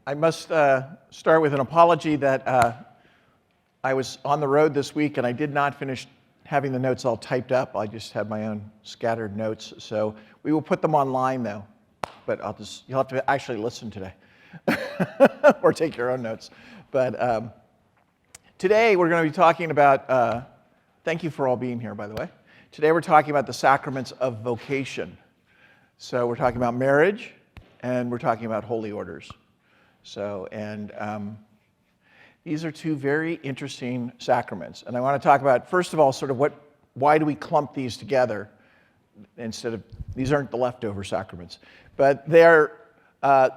I must start with an apology that I was on the road this week and I did not finish having the notes all typed up. I just had my own scattered notes. So we will put them online though, but you'll have to actually listen today or take your own notes. But today we're going to be talking about, thank you for all being here, by the way. Today we're talking about the sacraments of vocation. So we're talking about marriage and we're talking about holy orders. So, these are two very interesting sacraments. And I want to talk about, first of all, sort of why do we clump these together instead of, these aren't the leftover sacraments. But they're,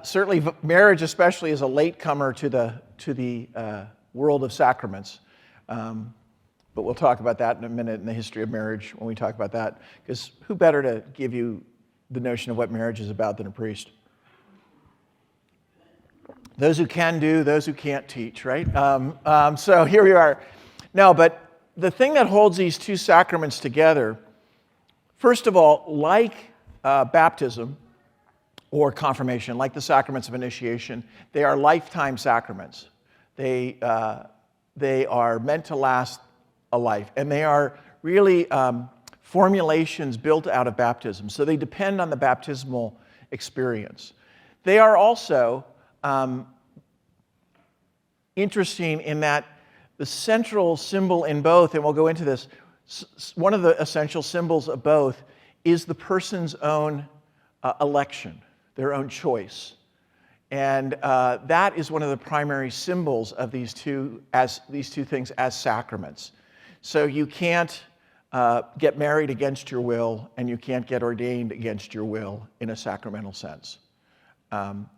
certainly marriage especially is a latecomer to the world of sacraments. But we'll talk about that in a minute in the history of marriage when we talk about that. Because who better to give you the notion of what marriage is about than a priest? Those who can do, those who can't teach, right? So here we are. No, but the thing that holds these two sacraments together, first of all, like baptism or confirmation, like the sacraments of initiation, they are lifetime sacraments. They are meant to last a life, and they are really formulations built out of baptism. So they depend on the baptismal experience. They are also interesting in that the central symbol in both, and we'll go into this, one of the essential symbols of both is the person's own election, their own choice. And that is one of the primary symbols of these two things as sacraments. So you can't get married against your will, and you can't get ordained against your will in a sacramental sense.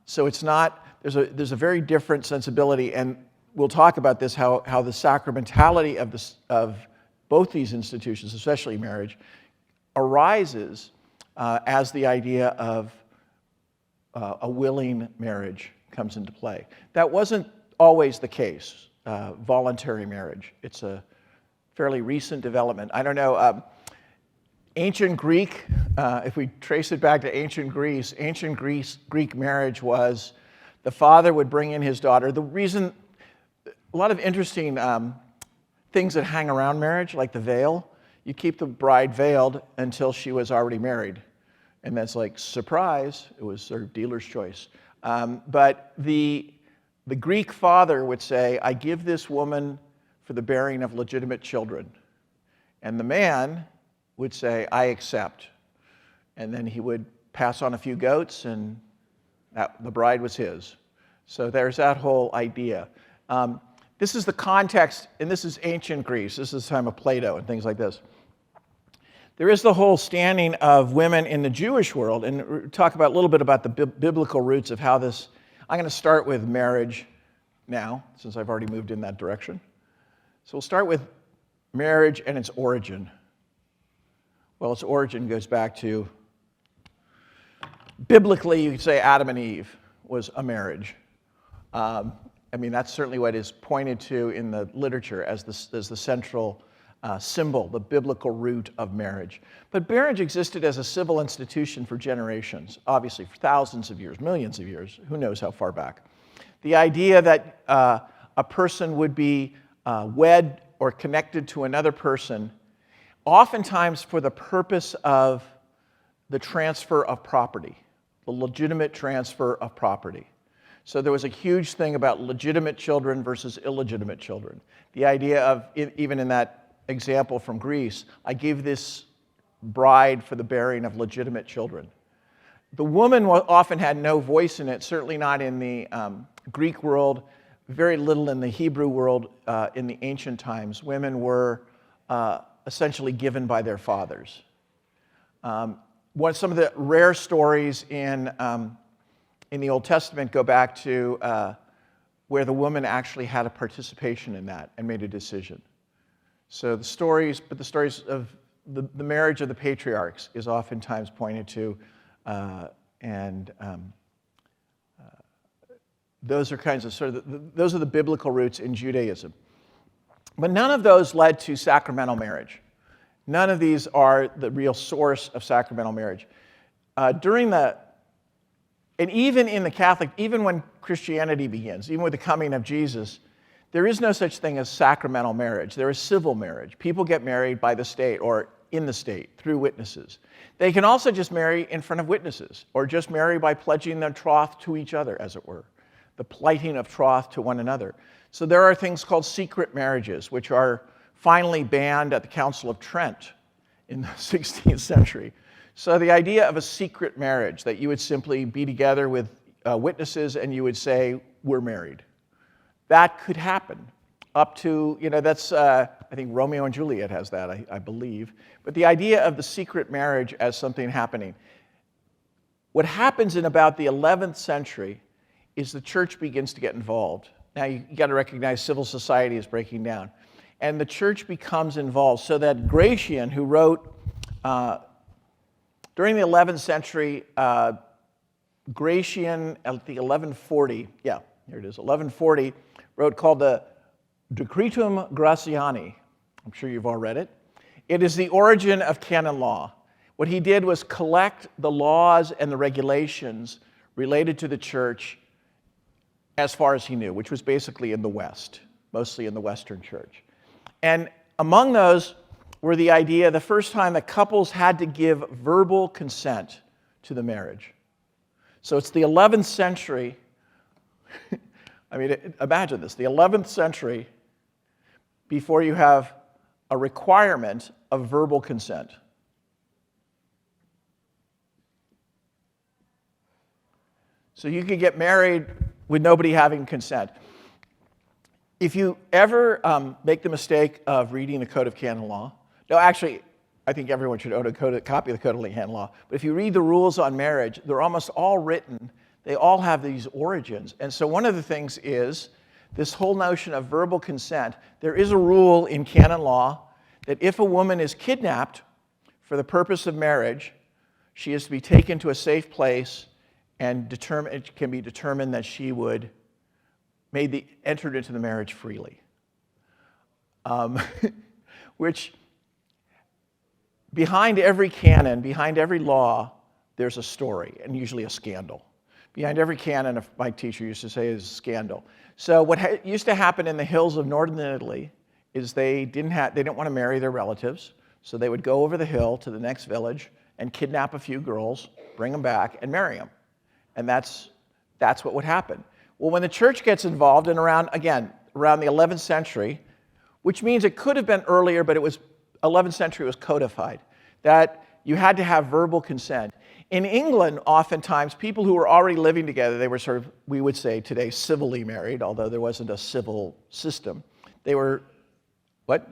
So it's not, there's a very different sensibility, and we'll talk about this, how the sacramentality of both these institutions, especially marriage, arises as the idea of a willing marriage comes into play. That wasn't always the case, voluntary marriage. It's a fairly recent development. I don't know, ancient Greek, if we trace it back to ancient Greece, Greek marriage was the father would bring in his daughter. The reason, a lot of interesting things that hang around marriage, like the veil, you keep the bride veiled until she was already married. And that's like, surprise, it was sort of dealer's choice. But the Greek father would say, I give this woman for the bearing of legitimate children. And the man would say, I accept. And then he would pass on a few goats, and the bride was his. So there's that whole idea. This is the context, and this is ancient Greece. This is the time of Plato and things like this. There is the whole standing of women in the Jewish world, and we'll talk about a little bit about the biblical roots of how this. I'm going to start with marriage now, since I've already moved in that direction. So we'll start with marriage and its origin. Well, its origin goes back to, biblically, you could say Adam and Eve was a marriage. I mean, that's certainly what is pointed to in the literature as the central symbol, the biblical root of marriage. But marriage existed as a civil institution for generations, obviously for thousands of years, millions of years, who knows how far back. The idea that a person would be wed or connected to another person, oftentimes for the purpose of the transfer of property, the legitimate transfer of property. So there was a huge thing about legitimate children versus illegitimate children. The idea of, even in that example from Greece, I give this bride for the bearing of legitimate children. The woman often had no voice in it, certainly not in the Greek world, very little in the Hebrew world in the ancient times. Women were essentially given by their fathers. Some of the rare stories in the Old Testament go back to where the woman actually had a participation in that and made a decision. So the stories of the marriage of the patriarchs is oftentimes pointed to, and those are kinds of those are the biblical roots in Judaism. But none of those led to sacramental marriage. None of these are the real source of sacramental marriage. During the And even in the Catholic, even when Christianity begins, even with the coming of Jesus, there is no such thing as sacramental marriage. There is civil marriage. People get married by the state or in the state through witnesses. They can also just marry in front of witnesses or just marry by pledging their troth to each other, as it were, the plighting of troth to one another. So there are things called secret marriages, which are finally banned at the Council of Trent in the 16th century. So the idea of a secret marriage, that you would simply be together with witnesses and you would say, we're married. That could happen up to, that's, I think Romeo and Juliet has that, I believe. But the idea of the secret marriage as something happening. What happens in about the 11th century is the church begins to get involved. Now you got to recognize civil society is breaking down. And the church becomes involved so that Gratian, who wrote, during the 11th century, Gratian at the 1140, here it is, 1140, wrote called the Decretum Gratiani. I'm sure you've all read it. It is the origin of canon law. What he did was collect the laws and the regulations related to the church as far as he knew, which was basically in the West, mostly in the Western church. And among those were the idea, the first time that couples had to give verbal consent to the marriage. So it's the 11th century. I mean, imagine this, the 11th century before you have a requirement of verbal consent. So you could get married with nobody having consent. If you ever make the mistake of reading the Code of Canon Law, no, actually, I think everyone should own a copy of the Code of Canon Law, but if you read the rules on marriage, they're almost all written, they all have these origins. And so one of the things is this whole notion of verbal consent. There is a rule in canon law that if a woman is kidnapped for the purpose of marriage, she is to be taken to a safe place and it can be determined that she would entered into the marriage freely. Which, behind every canon, behind every law, there's a story, and usually a scandal. Behind every canon, my teacher used to say, is a scandal. So what used to happen in the hills of northern Italy is they didn't want to marry their relatives, so they would go over the hill to the next village and kidnap a few girls, bring them back, and marry them. And that's what would happen. Well, when the church gets involved, and around the 11th century, which means it could have been earlier, but 11th century was codified, that you had to have verbal consent. In England, oftentimes, people who were already living together, they were sort of, we would say today, civilly married, although there wasn't a civil system. They were, what?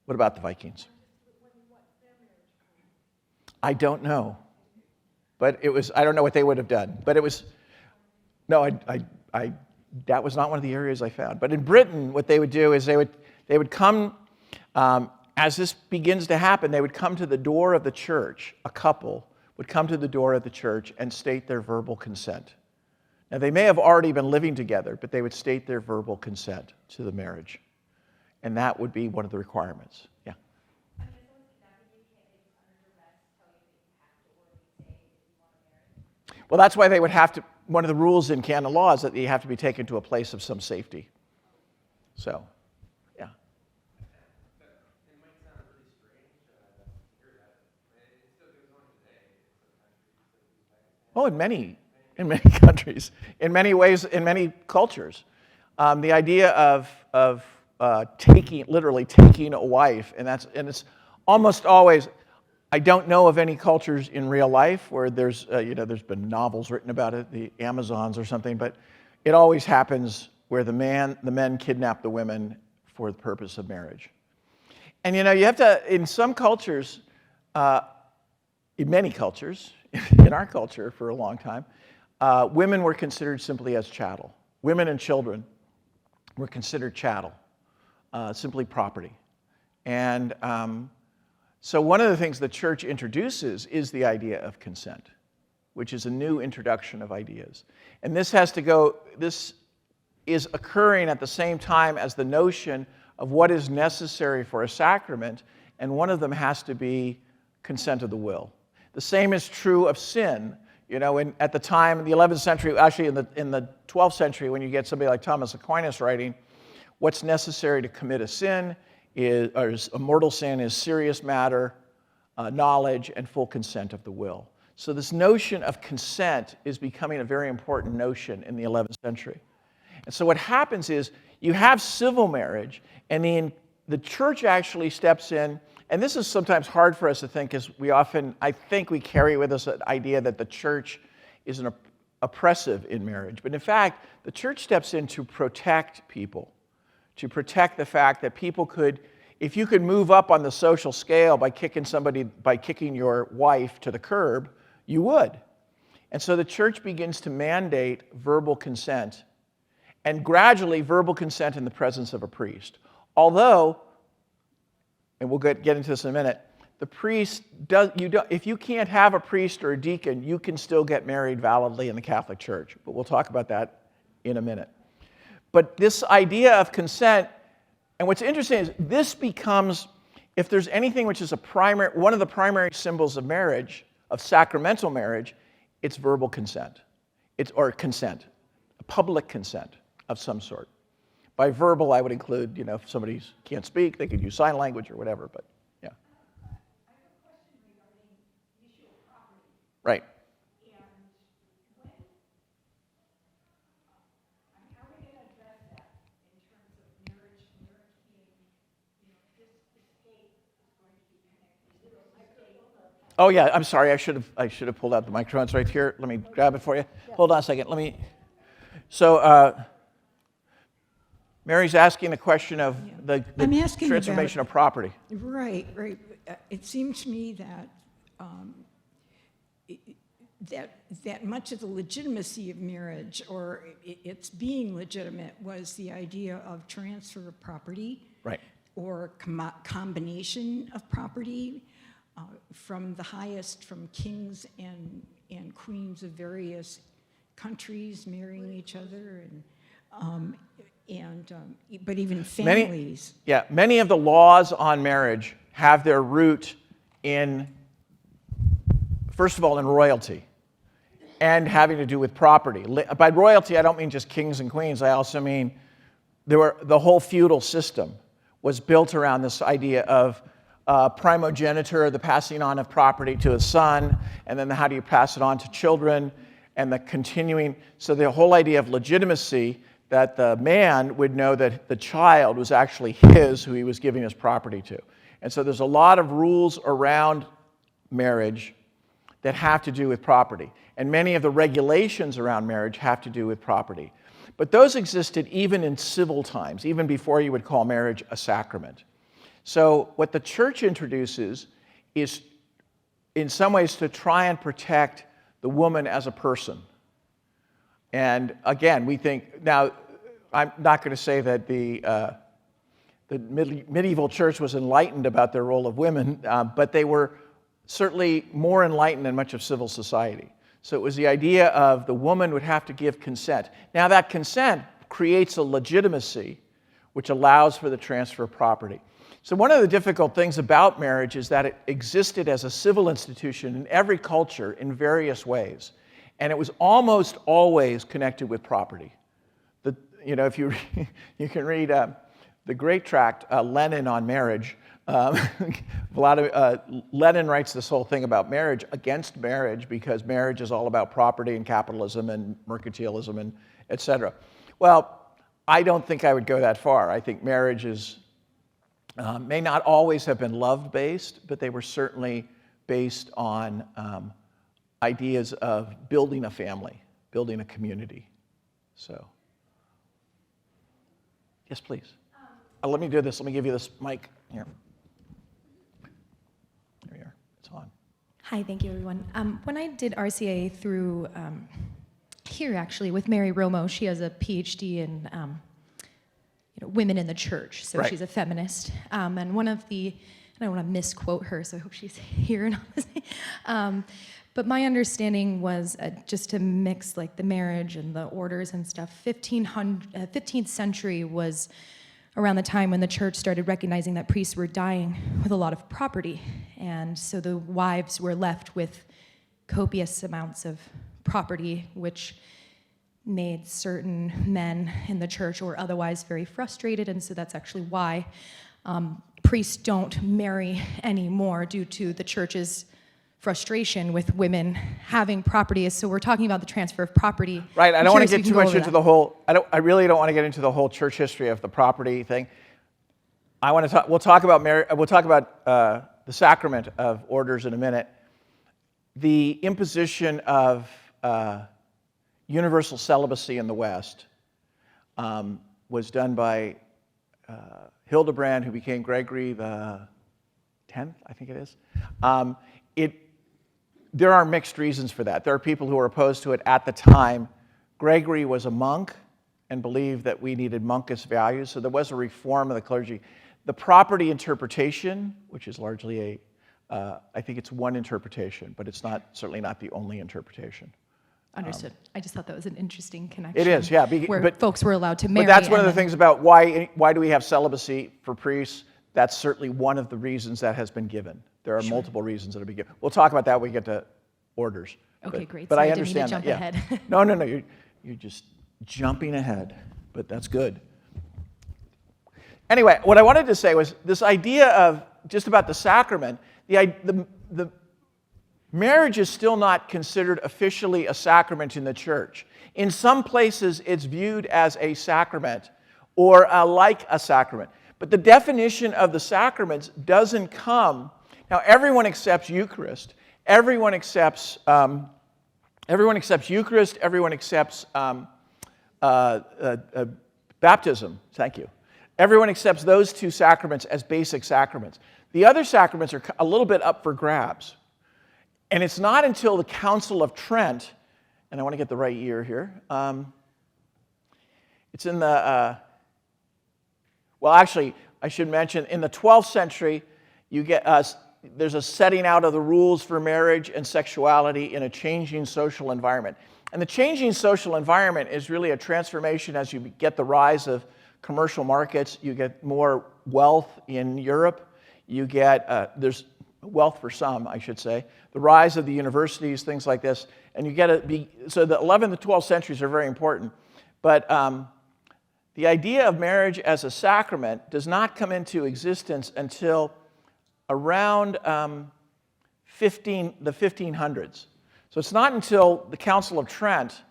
What about the Vikings? I don't know. But I don't know what they would have done. But it was, no, that was not one of the areas I found. But in Britain, what they would do is they would come, as this begins to happen, they would come to the door of the church. A couple would come to the door of the church and state their verbal consent. Now, they may have already been living together, but they would state their verbal consent to the marriage. And that would be one of the requirements. Yeah. Well, that's why they would have to, one of the rules in canon law is that you have to be taken to a place of some safety. So, yeah. It might sound really strange to hear that, but it still goes on today in some countries. Oh, in many countries, in many ways, in many cultures. The idea of literally taking a wife, and it's almost always, I don't know of any cultures in real life where there's been novels written about it, the Amazons or something, but it always happens where the men kidnap the women for the purpose of marriage. And you have to, in some cultures, in many cultures, in our culture for a long time, women were considered simply as chattel. Women and children were considered chattel, simply property. And so one of the things the church introduces is the idea of consent, which is a new introduction of ideas. And this is occurring at the same time as the notion of what is necessary for a sacrament, and one of them has to be consent of the will. The same is true of sin. At the time, in the 11th century, actually in the 12th century, when you get somebody like Thomas Aquinas writing, what's necessary to commit a sin or a mortal sin is serious matter, knowledge, and full consent of the will. So this notion of consent is becoming a very important notion in the 11th century. And so what happens is you have civil marriage, and the church actually steps in, and this is sometimes hard for us to think, because I think we carry with us an idea that the church is oppressive in marriage. But in fact, the church steps in to protect people, to protect the fact that people could, if you could move up on the social scale by kicking your wife to the curb, you would. And so the church begins to mandate verbal consent, and gradually verbal consent in the presence of a priest. Although, and we'll get into this in a minute, the priest if you can't have a priest or a deacon, you can still get married validly in the Catholic Church. But we'll talk about that in a minute. But this idea of consent, and what's interesting is this becomes, if there's anything which is one of the primary symbols of marriage, of sacramental marriage, it's verbal consent. Or consent, public consent of some sort. By verbal, I would include, if somebody can't speak, they could use sign language or whatever, but yeah. I have a question regarding the issue of property. Right. And how are we going to address that in terms of marriage being, this estate is going to be connected to the estate? Oh yeah, I'm sorry, I should have pulled out the microphone. It's right here. Let me grab it for you. Yeah. Hold on a second. Mary's asking the question of the transformation of property. Right. It seems to me that much of the legitimacy of marriage, or its being legitimate, was the idea of transfer of property, right, or combination of property from the highest, from kings and queens of various countries marrying each other, but even families. Many of the laws on marriage have their root in, first of all, in royalty and having to do with property. By royalty, I don't mean just kings and queens. I also mean the whole feudal system was built around this idea of primogeniture, the passing on of property to a son, and then how do you pass it on to children, and the continuing. So the whole idea of legitimacy, that the man would know that the child was actually his, who he was giving his property to. And so there's a lot of rules around marriage that have to do with property. And many of the regulations around marriage have to do with property. But those existed even in civil times, even before you would call marriage a sacrament. So what the church introduces is, in some ways, to try and protect the woman as a person. And again, we think, now, I'm not going to say that the medieval church was enlightened about their role of women, but they were certainly more enlightened than much of civil society. So it was the idea of the woman would have to give consent. Now that consent creates a legitimacy which allows for the transfer of property. So one of the difficult things about marriage is that it existed as a civil institution in every culture in various ways. And it was almost always connected with property. If you can read the great tract, Lenin on marriage. Lenin writes this whole thing about marriage, against marriage, because marriage is all about property and capitalism and mercantilism and et cetera. Well, I don't think I would go that far. I think marriages may not always have been love-based, but they were certainly based on ideas of building a family, building a community. So, yes, please. Let me do this. Let me give you this mic here. There we are. It's on. Hi, thank you, everyone. When I did RCA through here, actually, with Mary Romo, she has a PhD in women in the church, so right. She's a feminist. And one of the, I don't want to misquote her, so I hope she's here and all. But my understanding was, just to mix like the marriage and the orders and stuff, 15th century was around the time when the church started recognizing that priests were dying with a lot of property. And so the wives were left with copious amounts of property, which made certain men in the church or otherwise very frustrated, and so that's actually why priests don't marry anymore, due to the church's frustration with women having property. So we're talking about the transfer of property. Right. I I'm don't want to curious if get you too can go much over into that. the whole. I really don't want to get into the whole church history of the property thing. I want to talk. We'll talk about the sacrament of orders in a minute. The imposition of universal celibacy in the West was done by Hildebrand, who became Gregory the 10th, I think it is. There are mixed reasons for that. There are people who are opposed to it at the time. Gregory was a monk and believed that we needed monkish values, so there was a reform of the clergy. The property interpretation, which is largely I think it's one interpretation, but it's certainly not the only interpretation. Understood. I just thought that was an interesting connection. It is, yeah. Where folks were allowed to marry. But that's one of the and then- things about why do we have celibacy for priests. That's certainly one of the reasons that has been given. There are multiple reasons that have been given. We'll talk about that when we get to orders. Okay, great. But Sorry, I I didn't mean to understand jump that. ahead. No, you're just jumping ahead, but that's good. Anyway, what I wanted to say was this idea of just about the sacrament. The marriage is still not considered officially a sacrament in the church. In some places, it's viewed as a sacrament or like a sacrament. But the definition of the sacraments doesn't come. Now, everyone accepts Eucharist. Everyone accepts Eucharist. Everyone accepts baptism. Thank you. Everyone accepts those two sacraments as basic sacraments. The other sacraments are a little bit up for grabs. And it's not until the Council of Trent, and I want to get the right year here. It's in the, well, actually, I should mention, in the 12th century, you get there's a setting out of the rules for marriage and sexuality in a changing social environment. And the changing social environment is really a transformation as you get the rise of commercial markets, you get more wealth in Europe, you get, there's wealth for some, I should say, the rise of the universities, things like this, and you get so the 11th and 12th centuries are very important. But the idea of marriage as a sacrament does not come into existence until around the 1500s. So it's not until the Council of Trent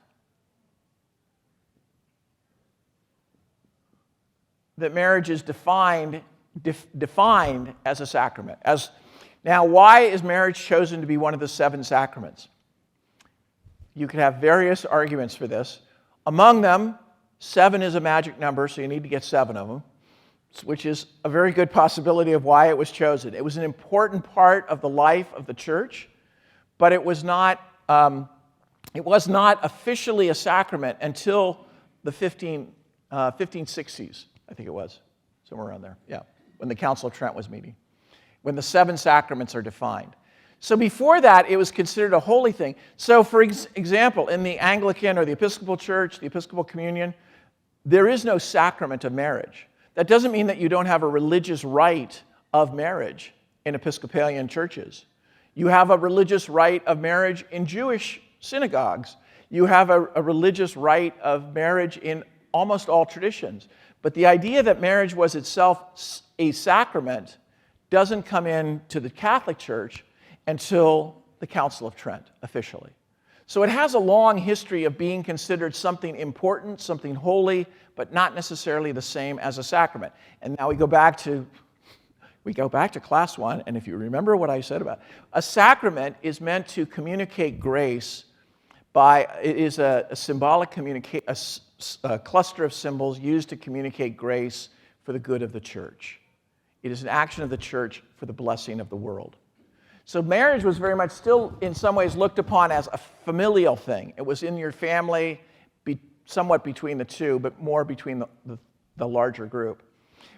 that marriage is defined as a sacrament. Now, why is marriage chosen to be one of the 7 sacraments? You could have various arguments for this. Among them, 7 is a magic number, so you need to get 7 of them, which is a very good possibility of why it was chosen. It was an important part of the life of the church, but it was not officially a sacrament until the 1560s, I think it was, somewhere around there, yeah, when the Council of Trent was meeting, when the 7 sacraments are defined. So before that, it was considered a holy thing. So for example, in the Anglican or the Episcopal Church, the Episcopal Communion, there is no sacrament of marriage. That doesn't mean that you don't have a religious rite of marriage in Episcopalian churches. You have a religious rite of marriage in Jewish synagogues. You have a religious rite of marriage in almost all traditions. But the idea that marriage was itself a sacrament doesn't come into the Catholic Church until the Council of Trent, officially. So it has a long history of being considered something important, something holy, but not necessarily the same as a sacrament. And now we go back to class 1, and if you remember what I said about it, a sacrament is meant to communicate grace it is a symbolic a cluster of symbols used to communicate grace for the good of the church. It is an action of the church for the blessing of the world. So marriage was very much still, in some ways, looked upon as a familial thing. It was in your family, somewhat between the two, but more between the larger group.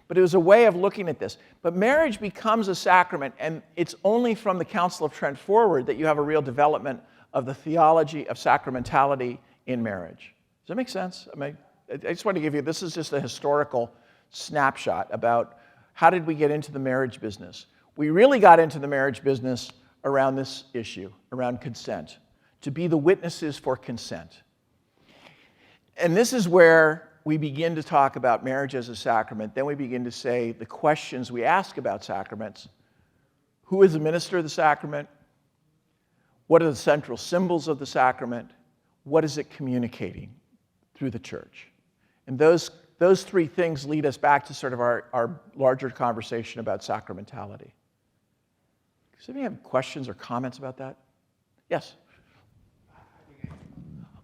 But it was a way of looking at this. But marriage becomes a sacrament, and it's only from the Council of Trent forward that you have a real development of the theology of sacramentality in marriage. Does that make sense? I just want to give you, this is just a historical snapshot about how did we get into the marriage business. We really got into the marriage business around this issue, around consent, to be the witnesses for consent. And this is where we begin to talk about marriage as a sacrament. Then we begin to say the questions we ask about sacraments. Who is the minister of the sacrament? What are the central symbols of the sacrament? What is it communicating through the church? And those three things lead us back to sort of our larger conversation about sacramentality. Does anybody have questions or comments about that? Yes?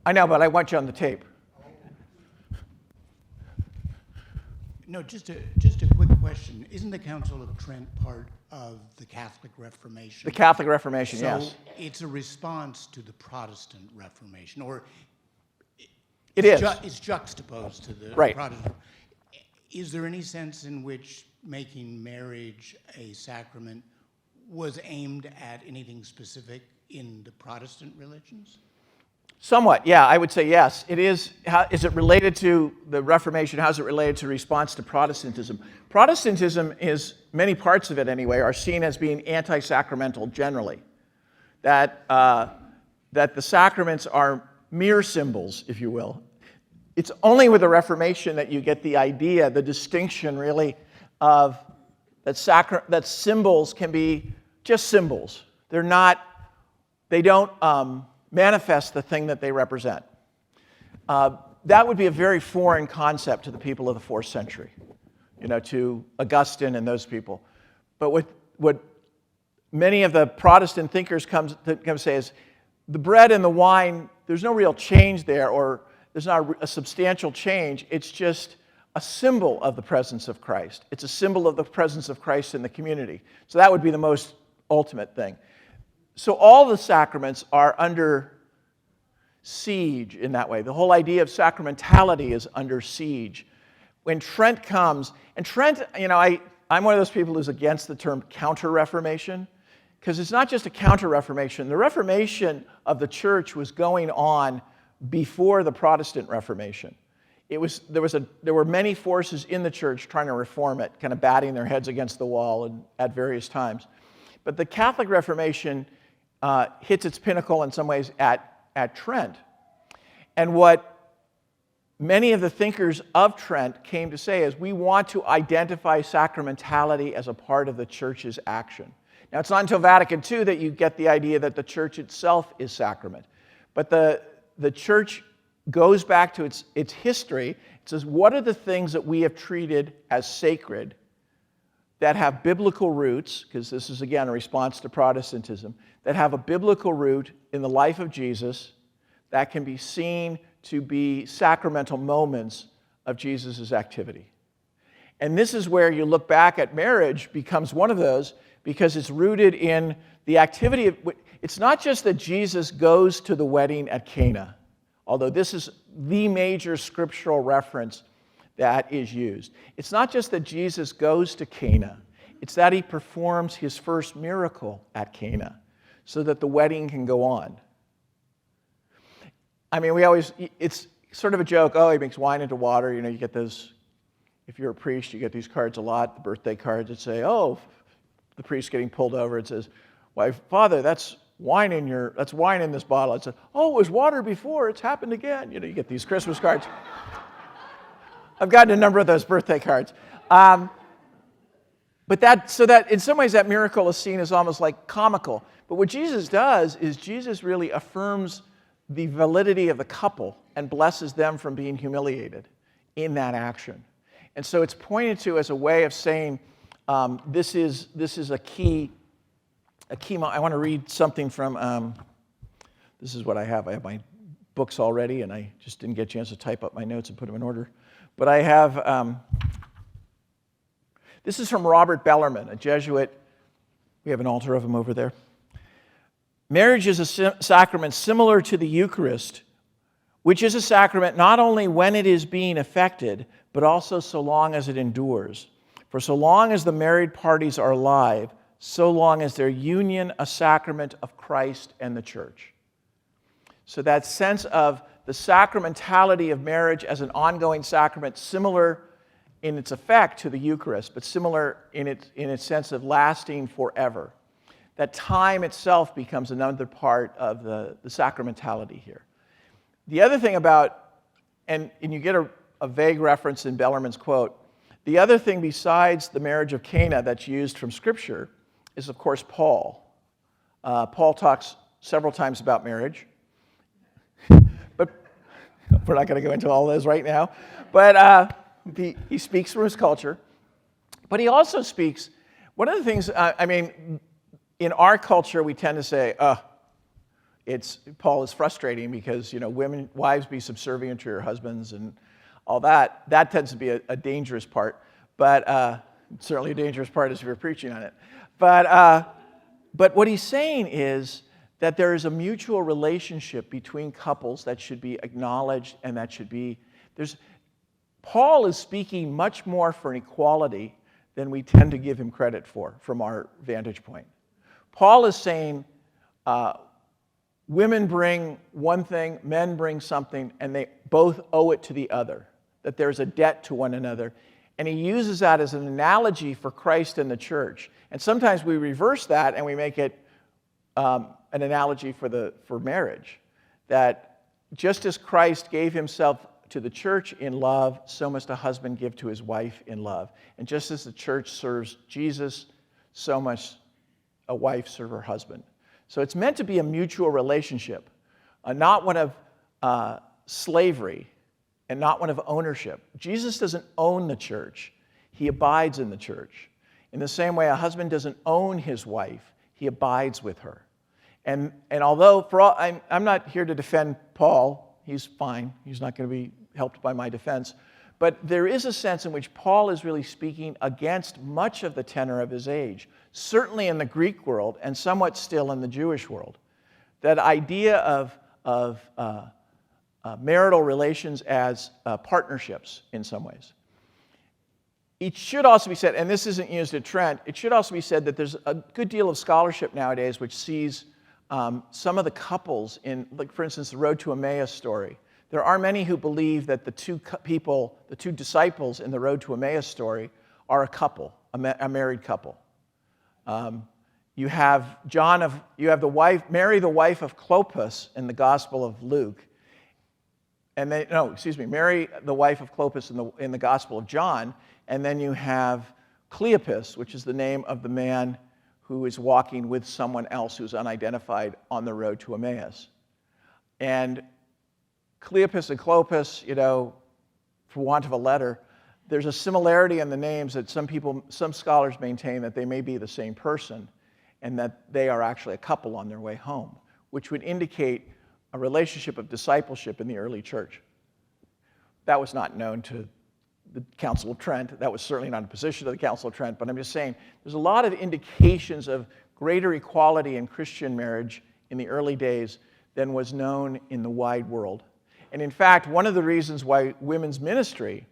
I know, but I want you on the tape. No, just a quick question. Isn't the Council of Trent part of the Catholic Reformation? The Catholic Reformation, yes. So it's a response to the Protestant Reformation, or It is. It's juxtaposed to the Right. Protestant. Is there any sense in which making marriage a sacrament was aimed at anything specific in the Protestant religions? Somewhat, yeah, I would say yes. It is. How, is it related to the Reformation? How is it related to response to Protestantism? Protestantism is, many parts of it anyway, are seen as being anti-sacramental generally. That the sacraments are mere symbols, if you will. It's only with the Reformation that you get the idea, the distinction really, of that symbols can be just symbols. They don't manifest the thing that they represent. That would be a very foreign concept to the people of the 4th century, to Augustine and those people. But what many of the Protestant thinkers come to say is the bread and the wine, there's no real change there, or there's not a substantial change. It's just a symbol of the presence of Christ. It's a symbol of the presence of Christ in the community. So that would be the most ultimate thing. So all the sacraments are under siege in that way. The whole idea of sacramentality is under siege. When Trent comes, and Trent, I'm one of those people who's against the term counter-reformation, because it's not just a counter-reformation. The Reformation of the church was going on before the Protestant Reformation. There were many forces in the church trying to reform it, kind of batting their heads against the wall at various times. But the Catholic Reformation hits its pinnacle in some ways at Trent. And what many of the thinkers of Trent came to say is we want to identify sacramentality as a part of the church's action. Now, it's not until Vatican II that you get the idea that the church itself is sacrament. But the church goes back to its history. It says, what are the things that we have treated as sacred that have biblical roots, because this is, again, a response to Protestantism, that have a biblical root in the life of Jesus that can be seen to be sacramental moments of Jesus' activity. And this is where you look back at marriage becomes one of those, because it's rooted in the activity of, it's not just that Jesus goes to the wedding at Cana, although this is the major scriptural reference that is used. It's not just that Jesus goes to Cana, it's that he performs his first miracle at Cana so that the wedding can go on. I mean, it's sort of a joke, he makes wine into water. You get those, if you're a priest, you get these cards a lot, the birthday cards that say, the priest getting pulled over, it says, why, Father, that's wine in this bottle. It says, it was water before, it's happened again. You get these Christmas cards. I've gotten a number of those birthday cards. But that in some ways that miracle is seen as almost like comical. But what Jesus does is Jesus really affirms the validity of the couple and blesses them from being humiliated in that action. And so it's pointed to as a way of saying this is a key. I want to read something from. This is what I have. I have my books already, and I just didn't get a chance to type up my notes and put them in order. But I have. This is from Robert Bellarmine, a Jesuit. We have an altar of him over there. Marriage is a sacrament similar to the Eucharist, which is a sacrament not only when it is being effected, but also so long as it endures. For so long as the married parties are alive, so long as their union a sacrament of Christ and the church. So that sense of the sacramentality of marriage as an ongoing sacrament, similar in its effect to the Eucharist, but similar in its sense of lasting forever. that time itself becomes another part of the sacramentality here. The other thing about, and you get a vague reference in Bellarmine's quote, the other thing besides the marriage of Cana that's used from Scripture is, of course, Paul. Paul talks several times about marriage, but we're not going to go into all those right now. But he speaks from his culture, but he also speaks. One of the things, in our culture, we tend to say, Paul is frustrating because, wives be subservient to your husbands and all that. That tends to be a dangerous part, but certainly a dangerous part is if you're preaching on it. But what he's saying is that there is a mutual relationship between couples that should be acknowledged, and that should be, Paul is speaking much more for an equality than we tend to give him credit for from our vantage point. Paul is saying women bring one thing, men bring something, and they both owe it to the other, that there's a debt to one another. And he uses that as an analogy for Christ and the church. And sometimes we reverse that and we make it an analogy for marriage, that just as Christ gave himself to the church in love, so must a husband give to his wife in love. And just as the church serves Jesus, so must a wife serve her husband. So it's meant to be a mutual relationship, not one of slavery and not one of ownership. Jesus doesn't own the church. He abides in the church. In the same way, a husband doesn't own his wife. He abides with her. And although I'm not here to defend Paul, he's fine. He's not going to be helped by my defense. But there is a sense in which Paul is really speaking against much of the tenor of his age, certainly in the Greek world and somewhat still in the Jewish world. That idea of marital relations as partnerships in some ways. It should also be said, and this isn't used at Trent, it should also be said that there's a good deal of scholarship nowadays which sees some of the couples in, like for instance, the Road to Emmaus story. There are many who believe that the two disciples in the Road to Emmaus story are a couple, a married couple. You have Mary, the wife of Clopas in the Gospel of Luke, Mary, the wife of Clopas in the Gospel of John, and then you have Cleopas, which is the name of the man who is walking with someone else who's unidentified on the road to Emmaus. And Cleopas and Clopas, for want of a letter, there's a similarity in the names that some scholars maintain that they may be the same person and that they are actually a couple on their way home, which would indicate a relationship of discipleship in the early church. That was not known to the Council of Trent. That was certainly not a position of the Council of Trent, but I'm just saying there's a lot of indications of greater equality in Christian marriage in the early days than was known in the wide world. And in fact, one of the reasons why women's ministry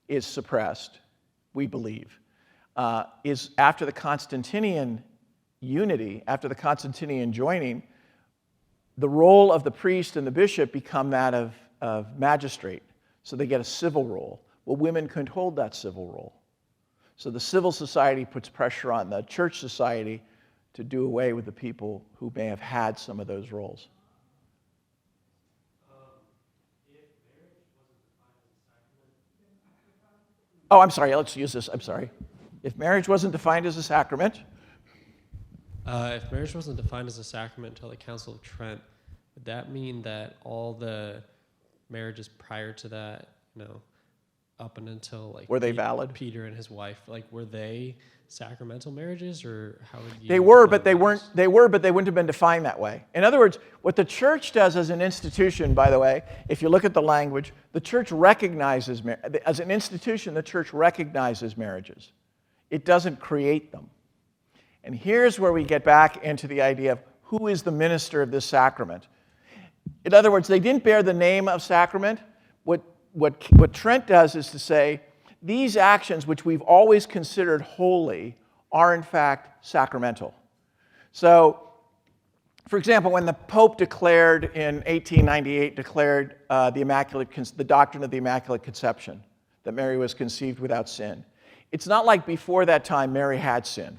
is suppressed, we believe, is after the Constantinian unity, after the Constantinian joining, the role of the priest and the bishop become that of magistrate. So they get a civil role. Well, women couldn't hold that civil role. So the civil society puts pressure on the church society to do away with the people who may have had some of those roles. Oh, I'm sorry, let's use this. I'm sorry. If marriage wasn't defined as a sacrament. If marriage wasn't defined as a sacrament until the Council of Trent, would that mean that all the marriages prior to that, up and until were they valid? Peter and his wife, were they sacramental marriages, or how would you? They were, but they weren't. They were, but they wouldn't have been defined that way. In other words, what the church does as an institution, by the way, if you look at the language, the church recognizes as an institution. The church recognizes marriages. It doesn't create them. And here's where we get back into the idea of who is the minister of this sacrament. In other words, they didn't bear the name of sacrament. What Trent does is to say, these actions, which we've always considered holy, are in fact sacramental. So, for example, when the Pope declared in 1898, the doctrine of the Immaculate Conception, that Mary was conceived without sin, it's not like before that time Mary had sin.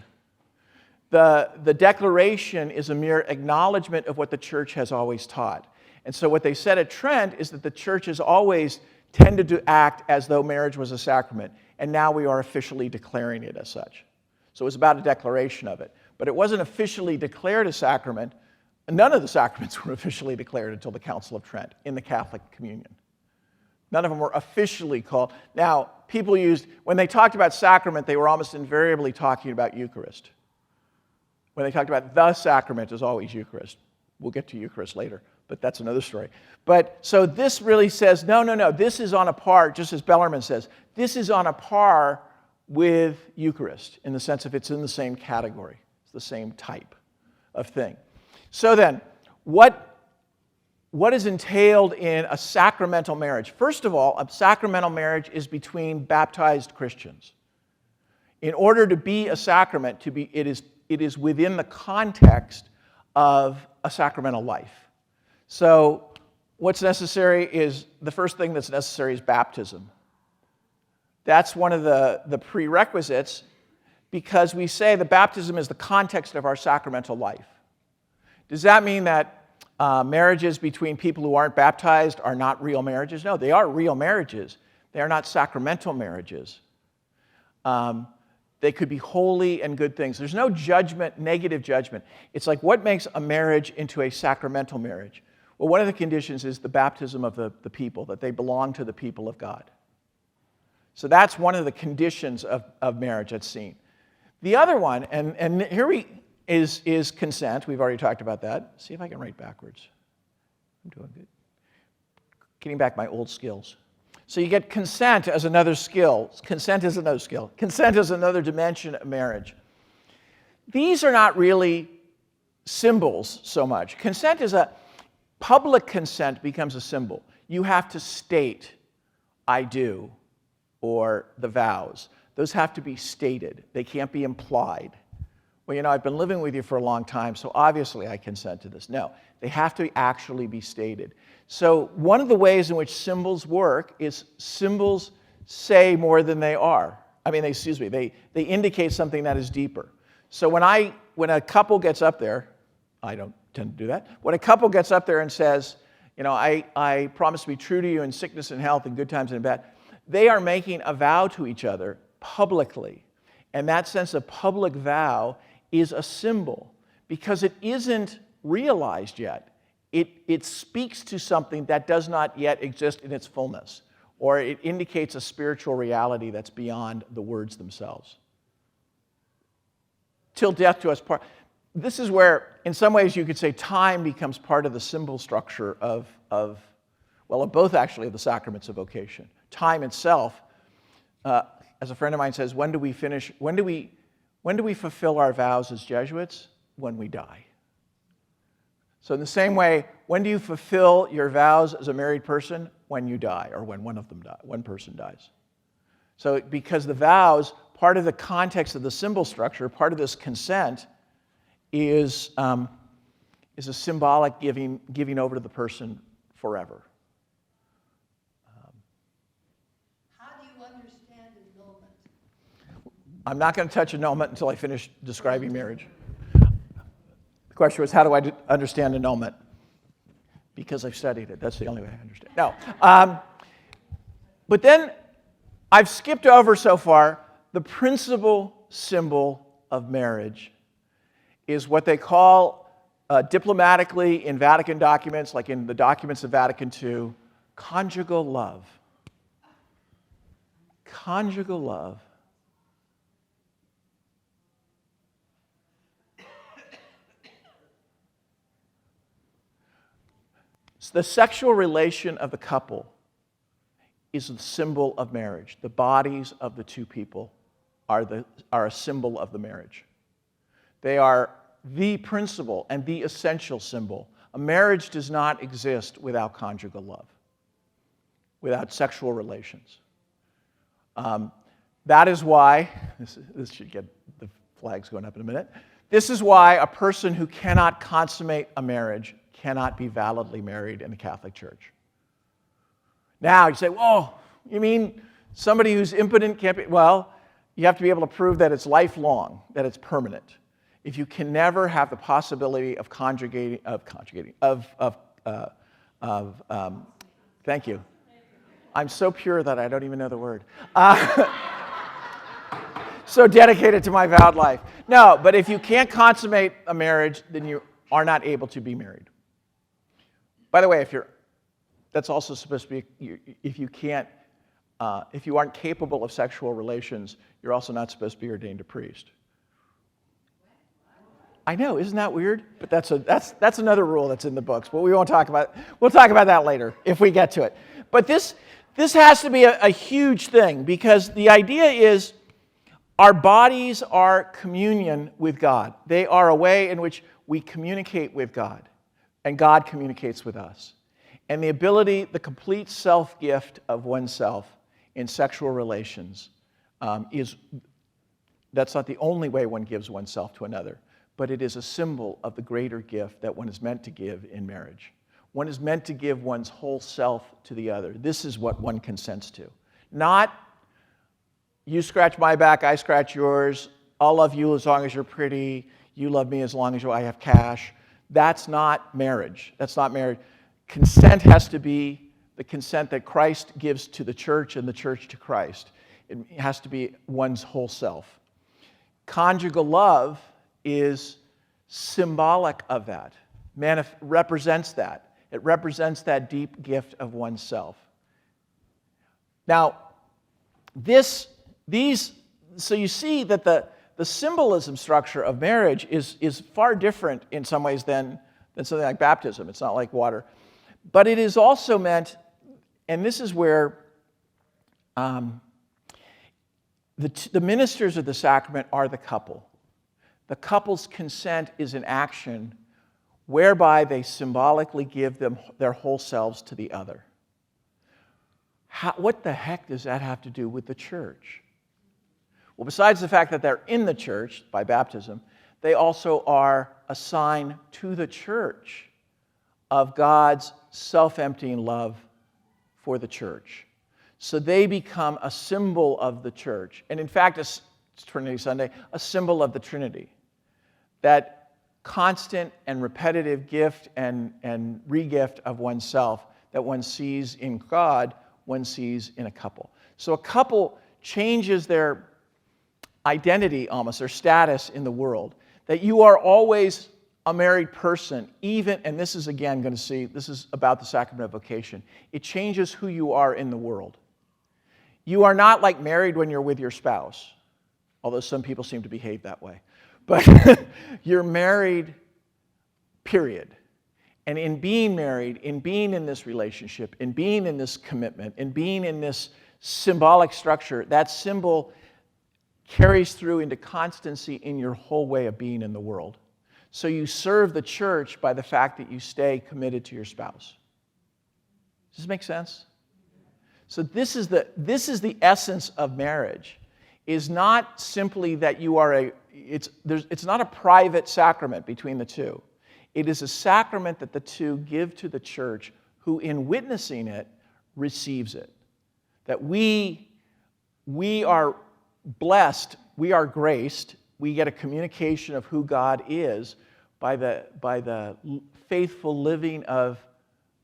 The declaration is a mere acknowledgement of what the church has always taught. And so what they said at Trent is that the church has always tended to act as though marriage was a sacrament, and now we are officially declaring it as such. So it was about a declaration of it. But it wasn't officially declared a sacrament. None of the sacraments were officially declared until the Council of Trent in the Catholic communion. None of them were officially called. Now, people used, when they talked about sacrament, they were almost invariably talking about Eucharist. When they talked about the sacrament, it was always Eucharist. We'll get to Eucharist later, but that's another story. But so this really says, no, this is on a par, just as Bellarmine says, this is on a par with Eucharist in the sense of it's in the same category. It's the same type of thing. So then, what is entailed in a sacramental marriage? First of all, a sacramental marriage is between baptized Christians. In order to be a sacrament, it is within the context of a sacramental life. So what's necessary is, the first thing that's necessary is baptism. That's one of the prerequisites, because we say the baptism is the context of our sacramental life. Does that mean that marriages between people who aren't baptized are not real marriages? No, they are real marriages. They are not sacramental marriages. They could be holy and good things. There's no judgment, negative judgment. It's like, what makes a marriage into a sacramental marriage? Well, one of the conditions is the baptism of the people, that they belong to the people of God. So that's one of the conditions of marriage that's seen. The other one, and here is consent. We've already talked about that. See if I can write backwards. I'm doing good. Getting back my old skills. So you get consent as another skill. Consent is another skill. Consent is another dimension of marriage. These are not really symbols so much. Consent is public consent becomes a symbol. You have to state, I do, or the vows. Those have to be stated. They can't be implied. Well, I've been living with you for a long time, so obviously I consent to this. No, they have to actually be stated. So one of the ways in which symbols work is symbols say more than they are. They indicate something that is deeper. So when a couple gets up there, I don't tend to do that. When a couple gets up there and says, I promise to be true to you in sickness and health, in good times and in bad, they are making a vow to each other publicly. And that sense of public vow is a symbol because it isn't realized yet. It speaks to something that does not yet exist in its fullness, or it indicates a spiritual reality that's beyond the words themselves. Till death do us part. This is where, in some ways, you could say time becomes part of the symbol structure of both actually of the sacraments of vocation. Time itself, as a friend of mine says, when do we fulfill our vows as Jesuits? When we die. So in the same way, when do you fulfill your vows as a married person? When you die, or when one person dies. So because the vows, part of the context of the symbol structure, part of this consent is a symbolic giving over to the person forever. How do you understand annulment? I'm not going to touch annulment until I finish describing marriage. The question was, how do I understand annulment? Because I've studied it. That's the only way I understand. No. But then I've skipped over so far the principal symbol of marriage is what they call diplomatically in Vatican documents, like in the documents of Vatican II, conjugal love. Conjugal love. The sexual relation of the couple is the symbol of marriage. The bodies of the two people are a symbol of the marriage. They are the principal and the essential symbol. A marriage does not exist without conjugal love, without sexual relations. That is why, this should get the flags going up in a minute. This is why a person who cannot consummate a marriage cannot be validly married in the Catholic Church. Now, you say, whoa, you mean somebody who's impotent can't be? Well, you have to be able to prove that it's lifelong, that it's permanent. if you can never have the possibility of thank you. I'm so pure that I don't even know the word. So dedicated to my vowed life. No, but if you can't consummate a marriage, then you are not able to be married. By the way, that's also supposed to be, if you aren't capable of sexual relations, you're also not supposed to be ordained a priest. I know, isn't that weird? But that's another rule that's in the books. But we won't talk about it. We'll talk about that later if we get to it. But this has to be a huge thing, because the idea is our bodies are communion with God. They are a way in which we communicate with God, and God communicates with us. And the complete self-gift of oneself in sexual relations that's not the only way one gives oneself to another, but it is a symbol of the greater gift that one is meant to give in marriage. One is meant to give one's whole self to the other. This is what one consents to. Not, you scratch my back, I scratch yours, I'll love you as long as you're pretty, you love me as long as I have cash. That's not marriage. That's not marriage. Consent has to be the consent that Christ gives to the church and the church to Christ. It has to be one's whole self. Conjugal love is symbolic of that, represents that. It represents that deep gift of oneself. Now, so you see that the symbolism structure of marriage is far different in some ways than something like baptism. It's not like water. But it is also meant, and this is where the ministers of the sacrament are the couple. The couple's consent is an action whereby they symbolically give their whole selves to the other. What the heck does that have to do with the church? Well, besides the fact that they're in the church by baptism, they also are a sign to the church of God's self-emptying love for the church. So they become a symbol of the church. And in fact, it's Trinity Sunday, a symbol of the Trinity. That constant and repetitive gift and re-gift of oneself that one sees in God, one sees in a couple. So a couple changes their identity almost, their status in the world. That you are always a married person, even, and this is again going to see, this is about the sacrament of vocation. It changes who you are in the world. You are not like married when you're with your spouse, although some people seem to behave that way. But you're married, period. And in being married, in being in this relationship, in being in this commitment, in being in this symbolic structure, that symbol carries through into constancy in your whole way of being in the world. So you serve the church by the fact that you stay committed to your spouse. Does this make sense? So this is the essence of marriage, is not simply that you are it's not a private sacrament between the two. It is a sacrament that the two give to the church, who in witnessing it receives it. That we are blessed, we are graced, we get a communication of who God is by the faithful living of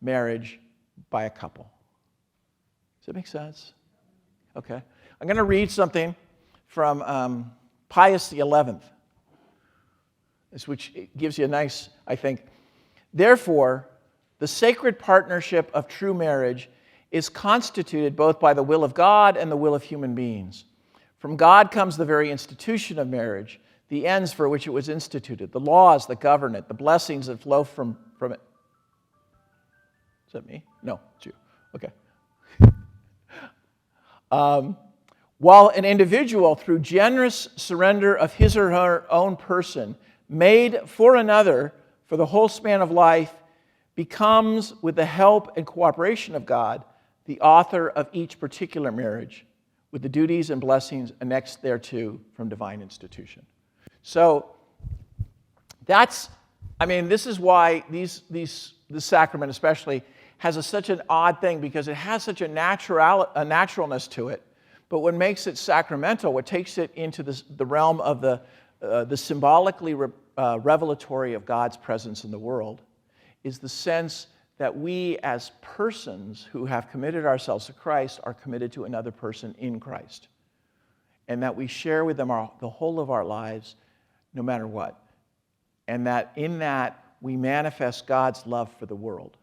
marriage by a couple. Does that make sense? Okay. I'm going to read something from Pius XI, which gives you a nice, I think. Therefore, the sacred partnership of true marriage is constituted both by the will of God and the will of human beings. From God comes the very institution of marriage, the ends for which it was instituted, the laws that govern it, the blessings that flow from it. Is that me? No, it's you. Okay. While an individual, through generous surrender of his or her own person, made for another for the whole span of life, becomes, with the help and cooperation of God, the author of each particular marriage, with the duties and blessings annexed thereto from divine institution. So this is why this sacrament especially has such an odd thing, because it has such a naturalness to it. But what makes it sacramental, what takes it into the realm of the the symbolically revelatory of God's presence in the world is the sense that we as persons who have committed ourselves to Christ are committed to another person in Christ, and that we share with them the whole of our lives no matter what, and that in that we manifest God's love for the world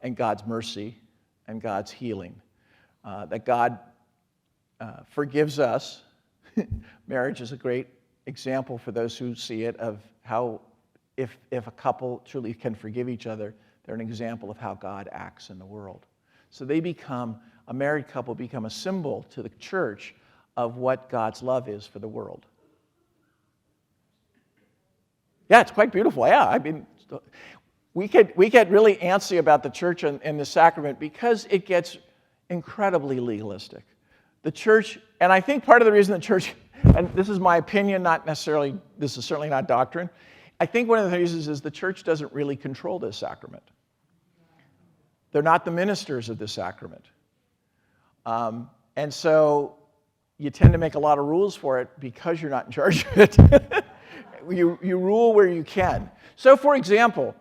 and God's mercy and God's healing, that God forgives us. Marriage is a great example for those who see it of how if a couple truly can forgive each other, they're an example of how God acts in the world. So a married couple become a symbol to the church of what God's love is for the world. Yeah, it's quite beautiful. Yeah, I mean, we get really antsy about the church and the sacrament because it gets incredibly legalistic. The church, and I think part of the reason the church, and this is my opinion, this is certainly not doctrine, I think one of the reasons is the church doesn't really control this sacrament. They're not the ministers of this sacrament. And so you tend to make a lot of rules for it because you're not in charge of it. You rule where you can. So for example,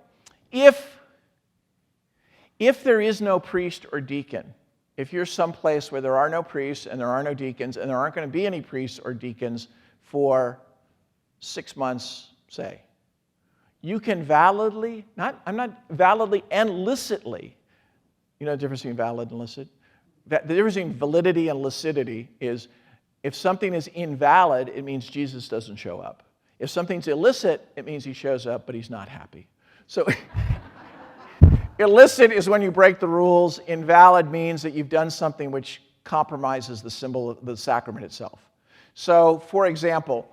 if there is no priest or deacon, if you're someplace where there are no priests and there are no deacons and there aren't going to be any priests or deacons for 6 months, say, you can validly and licitly, you know the difference between valid and licit? The difference between validity and licitity is if something is invalid, it means Jesus doesn't show up. If something's illicit, it means he shows up, but he's not happy. So illicit is when you break the rules. Invalid means that you've done something which compromises the symbol of the sacrament itself. So, for example,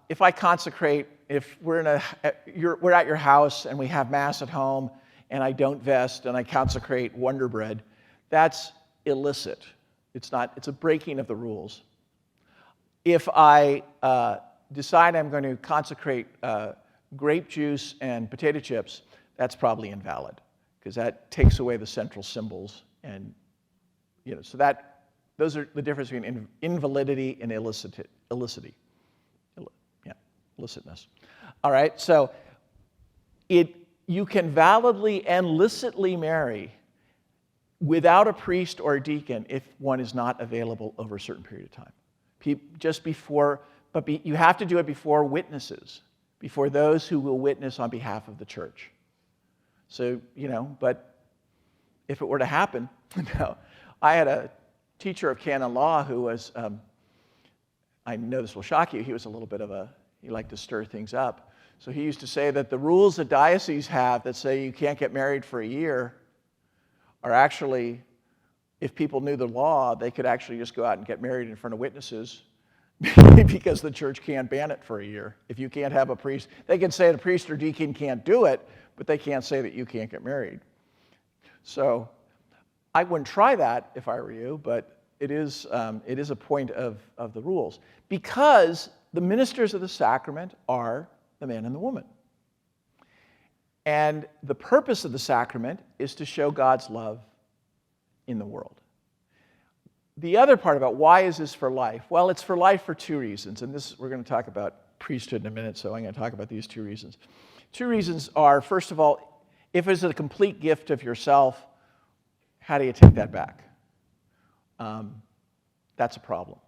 if I consecrate, if we're at your house and we have Mass at home and I don't vest and I consecrate Wonder Bread, that's illicit. It's a breaking of the rules. If I decide I'm going to consecrate grape juice and potato chips, that's probably invalid because that takes away the central symbols, and so those are the difference between invalidity and illicitness. All right, so you can validly and licitly marry without a priest or a deacon if one is not available over a certain period of time. You have to do it before witnesses, before those who will witness on behalf of the church. So, but if it were to happen, I had a teacher of canon law who was, I know this will shock you, he was a little bit he liked to stir things up. So he used to say that the rules that dioceses have that say you can't get married for a year are actually, if people knew the law, they could actually just go out and get married in front of witnesses because the church can't ban it for a year. If you can't have a priest, they can say the priest or deacon can't do it, but they can't say that you can't get married. So I wouldn't try that if I were you, but it is a point of the rules. Because the ministers of the sacrament are the man and the woman. And the purpose of the sacrament is to show God's love in the world. The other part about why is this for life? Well, it's for life for two reasons. And we're going to talk about priesthood in a minute, so I'm going to talk about these two reasons. Two reasons are, first of all, if it's a complete gift of yourself, how do you take that back? That's a problem.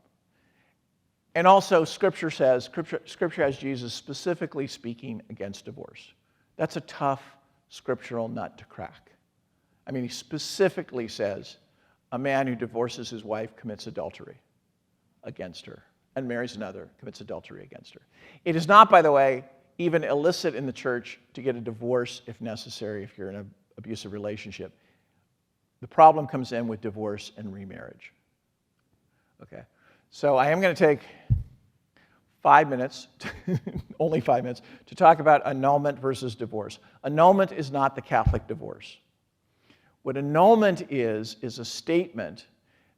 And also, Scripture has Jesus specifically speaking against divorce. That's a tough scriptural nut to crack. I mean, he specifically says a man who divorces his wife commits adultery against her and marries another commits adultery against her. It is not, by the way, even illicit in the church to get a divorce if necessary if you're in an abusive relationship. The problem comes in with divorce and remarriage. Okay, so I am going to take 5 minutes, only 5 minutes, to talk about annulment versus divorce. Annulment is not the Catholic divorce. What annulment is a statement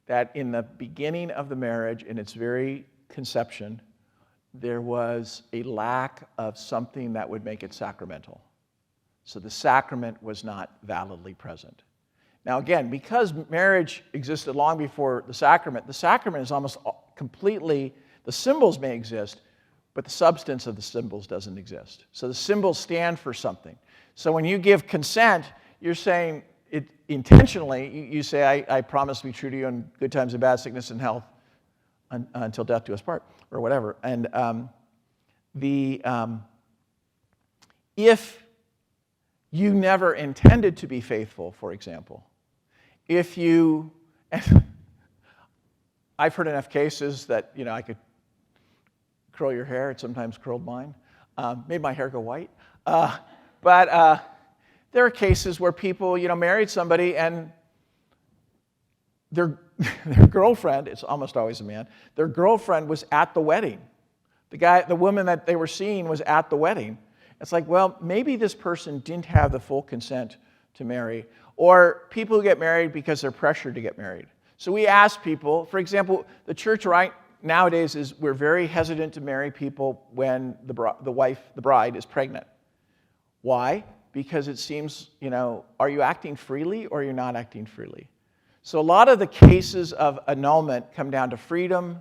that in the beginning of the marriage, in its very conception, there was a lack of something that would make it sacramental. So the sacrament was not validly present. Now again, because marriage existed long before the sacrament is almost completely, the symbols may exist, but the substance of the symbols doesn't exist. So the symbols stand for something. So when you give consent, you're saying it intentionally. You say, I promise to be true to you in good times and bad, sickness and health, until death do us part, or whatever. And if you never intended to be faithful, for example, if you, I've heard enough cases that, I could curl your hair. It sometimes curled mine. Made my hair go white. But there are cases where people, married somebody and their girlfriend, it's almost always a man, their girlfriend was at the wedding. The woman that they were seeing was at the wedding. It's like, well, maybe this person didn't have the full consent to marry. Or people who get married because they're pressured to get married. So we ask people, for example, the church right nowadays we're very hesitant to marry people when the bride is pregnant. Why? Because it seems, are you acting freely or you're not acting freely? So a lot of the cases of annulment come down to freedom.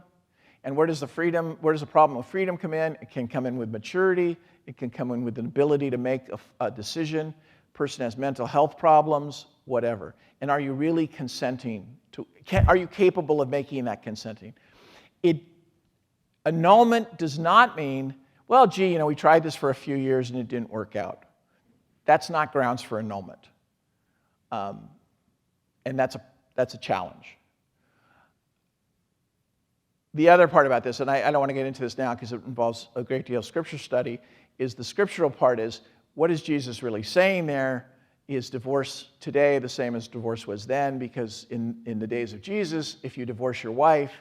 And where does the problem with freedom come in? It can come in with maturity. It can come in with an ability to make a decision. Person has mental health problems, whatever. And are you really consenting to? Are you capable of making that consenting? Annulment does not mean, well, gee, we tried this for a few years and it didn't work out. That's not grounds for annulment, and that's a challenge. The other part about this, and I don't want to get into this now because it involves a great deal of scripture study, is the scriptural part is, what is Jesus really saying there? Is divorce today the same as divorce was then? Because in the days of Jesus, if you divorce your wife,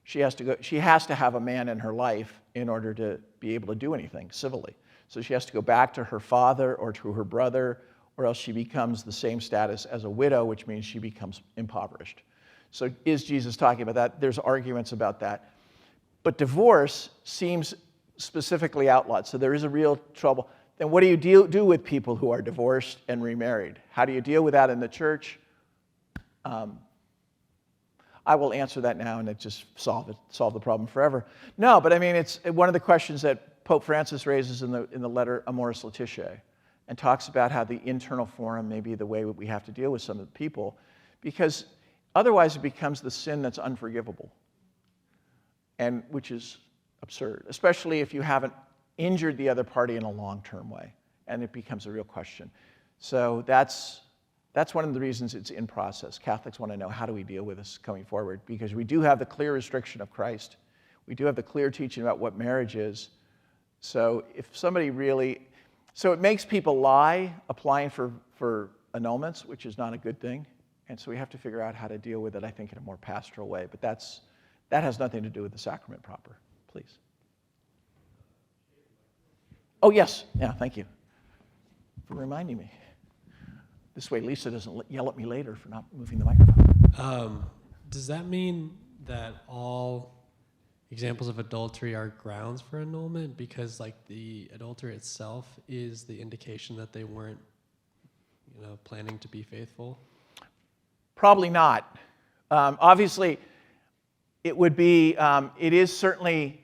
she has to have a man in her life in order to be able to do anything civilly. So she has to go back to her father or to her brother, or else she becomes the same status as a widow, which means she becomes impoverished. So is Jesus talking about that? There's arguments about that. But divorce seems specifically outlawed, so there is a real trouble. Then what do you do with people who are divorced and remarried? How do you deal with that in the church? I will answer that now and it just solve the problem forever. No, but I mean, it's one of the questions that Pope Francis raises in the letter Amoris Laetitia, and talks about how the internal forum may be the way we have to deal with some of the people, because otherwise it becomes the sin that's unforgivable, and which is absurd, especially if you haven't injured the other party in a long-term way, and it becomes a real question. So that's one of the reasons it's in process. Catholics want to know, how do we deal with this going forward? Because we do have the clear restriction of Christ. We do have the clear teaching about what marriage is. So if somebody really... So it makes people lie applying for annulments, which is not a good thing. And so we have to figure out how to deal with it, I think, in a more pastoral way. But that has nothing to do with the sacrament proper. Please. Oh, yes. Yeah, thank you for reminding me. This way Lisa doesn't yell at me later for not moving the microphone. Does that mean that all examples of adultery are grounds for annulment? Because the adultery itself is the indication that they weren't, planning to be faithful? Probably not. Obviously, it is certainly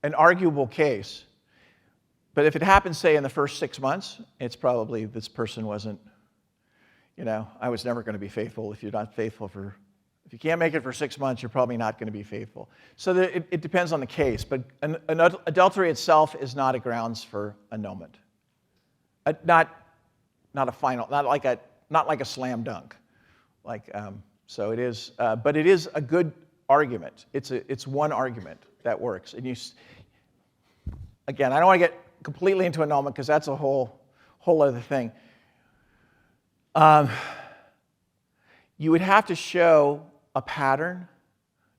an arguable case. But if it happens, say, in the first 6 months, it's probably this person wasn't, I was never going to be faithful. If you're not faithful if you can't make it for 6 months, you're probably not going to be faithful. So it depends on the case. But adultery itself is not a grounds for annulment. Not a final, not like a slam dunk. So it is, but it is a good argument. It's one argument that works. And again, I don't want to get completely into annulment because that's a whole other thing. You would have to show a pattern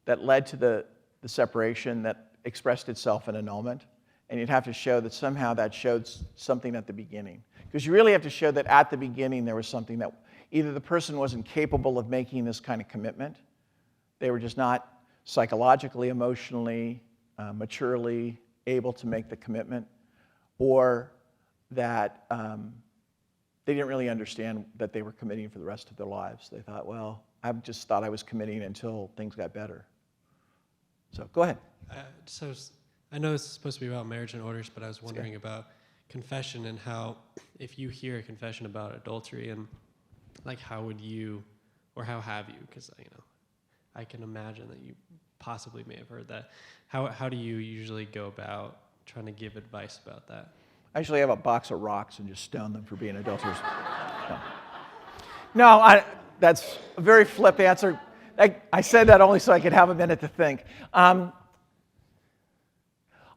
that led to the separation that expressed itself in annulment, and you'd have to show that somehow that showed something at the beginning. Because you really have to show that at the beginning there was something that either the person wasn't capable of making this kind of commitment, they were just not psychologically, emotionally, maturely able to make the commitment, or that they didn't really understand that they were committing for the rest of their lives. They thought, well, I just thought I was committing until things got better. So go ahead. So I know this is supposed to be about marriage and orders, but I was wondering about confession and how, if you hear a confession about adultery, and like how would you, or how have you? Because I can imagine that you possibly may have heard that. How do you usually go about trying to give advice about that? I usually have a box of rocks and just stone them for being adulterers. No, that's a very flip answer. I said that only so I could have a minute to think.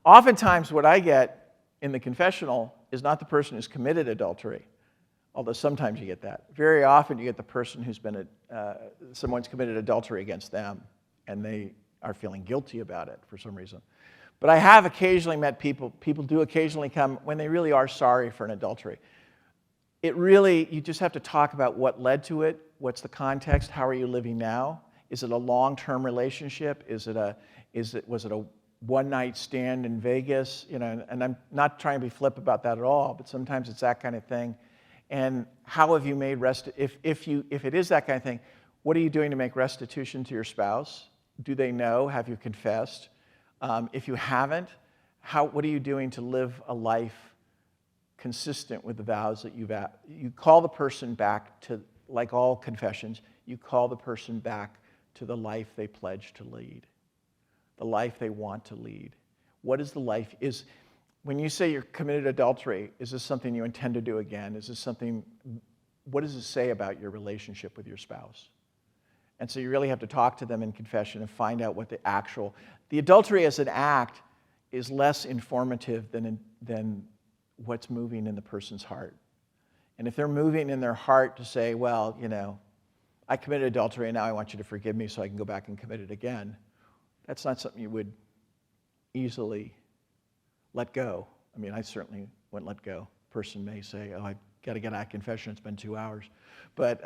Oftentimes what I get in the confessional is not the person who's committed adultery, although sometimes you get that. Very often you get the person who's been, someone's committed adultery against them, and they are feeling guilty about it for some reason. But I have occasionally met people do occasionally come when they really are sorry for an adultery. You just have to talk about what led to it, what's the context, how are you living now? Is it a long-term relationship? Was it a one-night stand in Vegas? And I'm not trying to be flip about that at all, but sometimes it's that kind of thing. And how have you made if it is that kind of thing, what are you doing to make restitution to your spouse? Do they know? Have you confessed? If you haven't, what are you doing to live a life consistent with the vows that you call the person back to, like all confessions, you call the person back to the life they pledged to lead, the life they want to lead. What is the life? When you say you're committed adultery, is this something you intend to do again? What does it say about your relationship with your spouse? And so you really have to talk to them in confession and find out what the adultery as an act is less informative than what's moving in the person's heart. And if they're moving in their heart to say, well, I committed adultery and now I want you to forgive me so I can go back and commit it again, that's not something you would easily let go. I mean, I certainly wouldn't let go. A person may say, oh, I've got to get out of confession, it's been 2 hours. But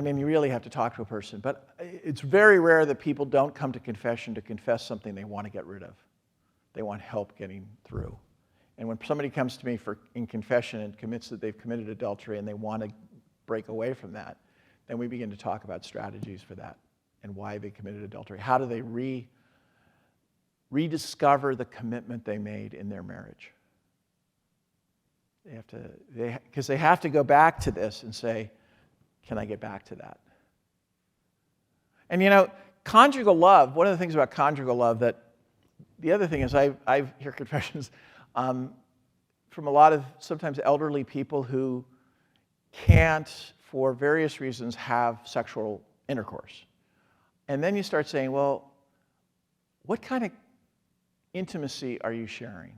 you really have to talk to a person. But it's very rare that people don't come to confession to confess something they want to get rid of. They want help getting through. And when somebody comes to me in confession and commits that they've committed adultery and they want to break away from that, then we begin to talk about strategies for that and why they committed adultery. How do they rediscover the commitment they made in their marriage? Because they have to go back to this and say, can I get back to that? And conjugal love, one of the things about conjugal love the other thing is I hear confessions from a lot of sometimes elderly people who can't, for various reasons, have sexual intercourse. And then you start saying, well, what kind of intimacy are you sharing?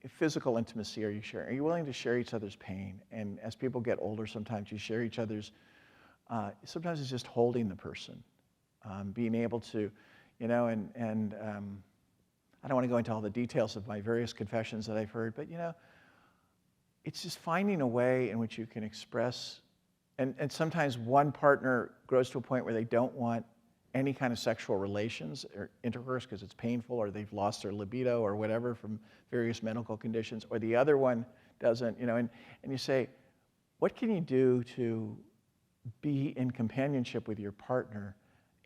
Physical intimacy are you sharing? Are you willing to share each other's pain? And as people get older, sometimes you share each other's, sometimes it's just holding the person, being able to, I don't want to go into all the details of my various confessions that I've heard, but it's just finding a way in which you can express, and sometimes one partner grows to a point where they don't want any kind of sexual relations or intercourse because it's painful, or they've lost their libido or whatever from various medical conditions, or the other one doesn't, and you say, what can you do to be in companionship with your partner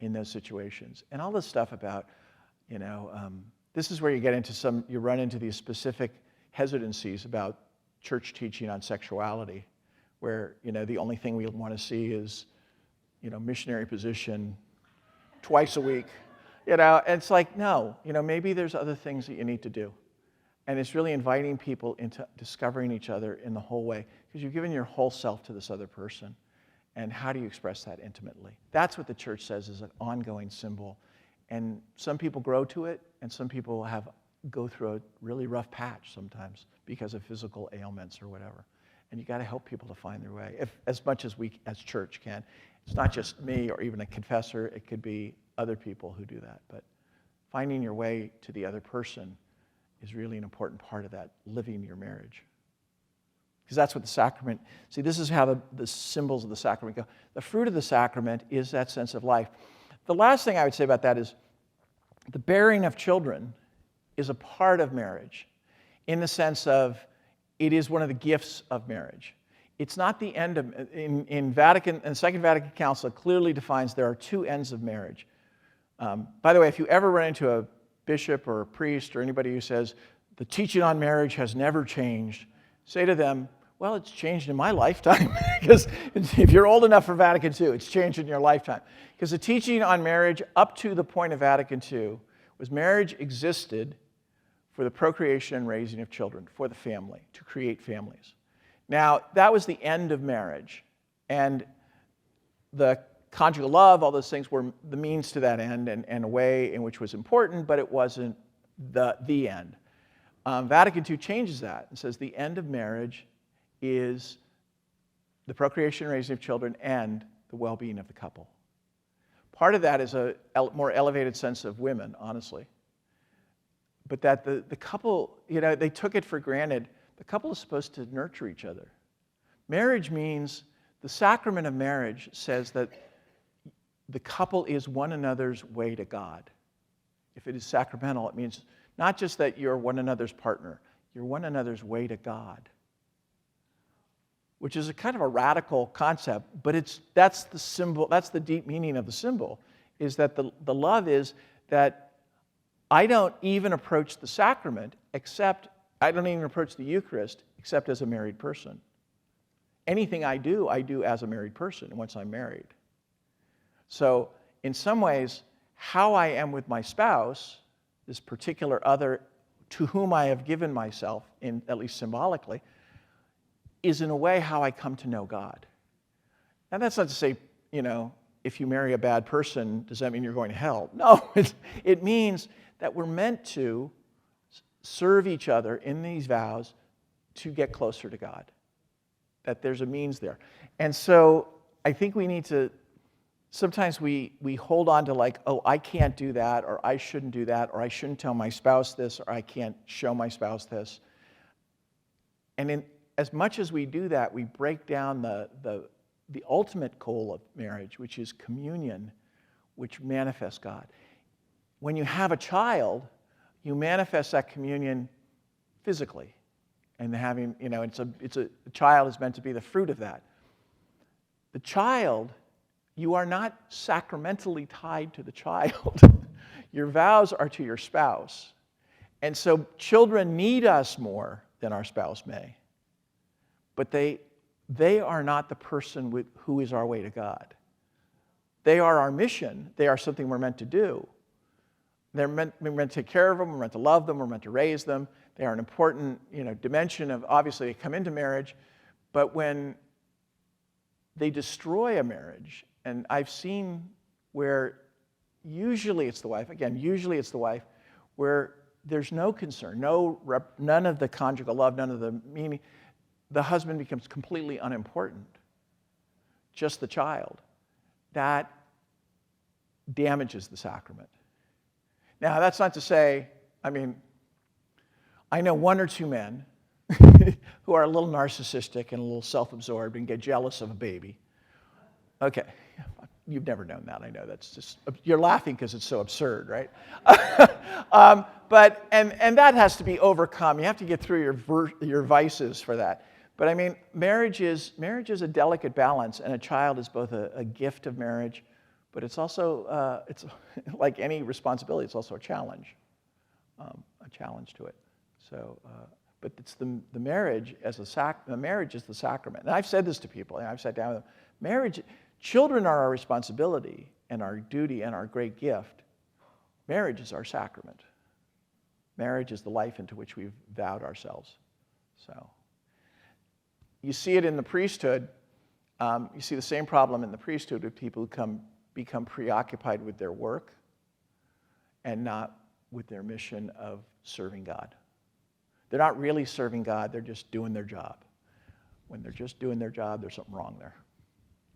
in those situations? And all this stuff about, this is where you run into these specific hesitancies about church teaching on sexuality, where, the only thing we want to see is, missionary position twice a week, and it's like, no, maybe there's other things that you need to do. And it's really inviting people into discovering each other in the whole way, because you've given your whole self to this other person. And how do you express that intimately? That's what the church says is an ongoing symbol. And some people grow to it, and some people go through a really rough patch sometimes because of physical ailments or whatever. And you got to help people to find their way, as much as we as church can. It's not just me or even a confessor. It could be other people who do that. But finding your way to the other person is really an important part of that, living your marriage. Because that's what the sacrament, see, this is how the symbols of the sacrament go. The fruit of the sacrament is that sense of life. The last thing I would say about that is the bearing of children is a part of marriage in the sense of it is one of the gifts of marriage. It's not the end of, in Second Vatican Council, it clearly defines there are two ends of marriage. By the way, if you ever run into bishop or a priest or anybody who says, the teaching on marriage has never changed, say to them, well, it's changed in my lifetime. Because if you're old enough for Vatican II, it's changed in your lifetime. Because the teaching on marriage up to the point of Vatican II was marriage existed for the procreation and raising of children, for the family, to create families. Now, that was the end of marriage. And the conjugal love, all those things were the means to that end and a way in which was important, but it wasn't the end. Vatican II changes that and says the end of marriage is the procreation and raising of children and the well-being of the couple. Part of that is a more elevated sense of women, honestly. But that the couple, they took it for granted. The couple is supposed to nurture each other. Marriage means, the sacrament of marriage says that the couple is one another's way to God. If it is sacramental, it means not just that you're one another's partner, you're one another's way to God. Which is a kind of a radical concept, but that's the symbol, that's the deep meaning of the symbol, is that the love is that I don't even approach the sacrament I don't even approach the Eucharist except as a married person. Anything I do as a married person once I'm married. So in some ways, how I am with my spouse, this particular other to whom I have given myself, at least symbolically, is in a way how I come to know God. And that's not to say, if you marry a bad person, does that mean you're going to hell? No, it means that we're meant to serve each other in these vows to get closer to God. That there's a means there. And so I think we need to, sometimes we hold on to I can't do that, or I shouldn't do that, or I shouldn't tell my spouse this, or I can't show my spouse this. And as much as we do that, we break down the ultimate goal of marriage, which is communion, which manifests God. When you have a child, you manifest that communion physically. And having, the child is meant to be the fruit of that. The child, you are not sacramentally tied to the child. Your vows are to your spouse. And so children need us more than our spouse may. But they are not the person who is our way to God. They are our mission. They are something we're meant to do. We're meant to take care of them. We're meant to love them. We're meant to raise them. They are an important, dimension of, obviously, they come into marriage. But when they destroy a marriage, and I've seen where usually it's the wife, where there's no concern, none of the conjugal love, none of the meaning, the husband becomes completely unimportant, just the child. That damages the sacrament. Now, that's not to say, I know one or two men who are a little narcissistic and a little self-absorbed and get jealous of a baby. Okay, you've never known that, I know. That's just, you're laughing because it's so absurd, right? But that has to be overcome. You have to get through your vices for that. But marriage is a delicate balance, and a child is both a gift of marriage, but it's also, it's like any responsibility, it's also a challenge to it. So, but it's the marriage as the marriage is the sacrament. And I've said this to people, and I've sat down with them. Children are our responsibility and our duty and our great gift. Marriage is our sacrament. Marriage is the life into which we've vowed ourselves. So, you see it in the priesthood. You see the same problem in the priesthood with people who become preoccupied with their work and not with their mission of serving God. They're not really serving God, they're just doing their job. When they're just doing their job, there's something wrong there.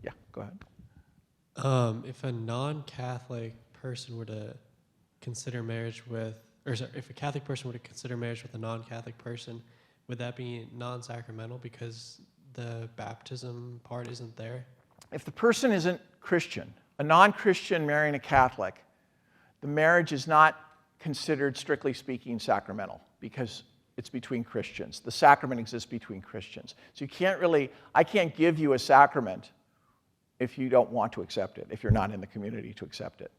Yeah, go ahead. If a non-Catholic person were to consider marriage if a Catholic person were to consider marriage with a non-Catholic person, would that be non-sacramental because the baptism part isn't there? If the person isn't Christian, a non-Christian marrying a Catholic, the marriage is not considered, strictly speaking, sacramental because it's between Christians. The sacrament exists between Christians. So I can't give you a sacrament if you don't want to accept it, if you're not in the community to accept it.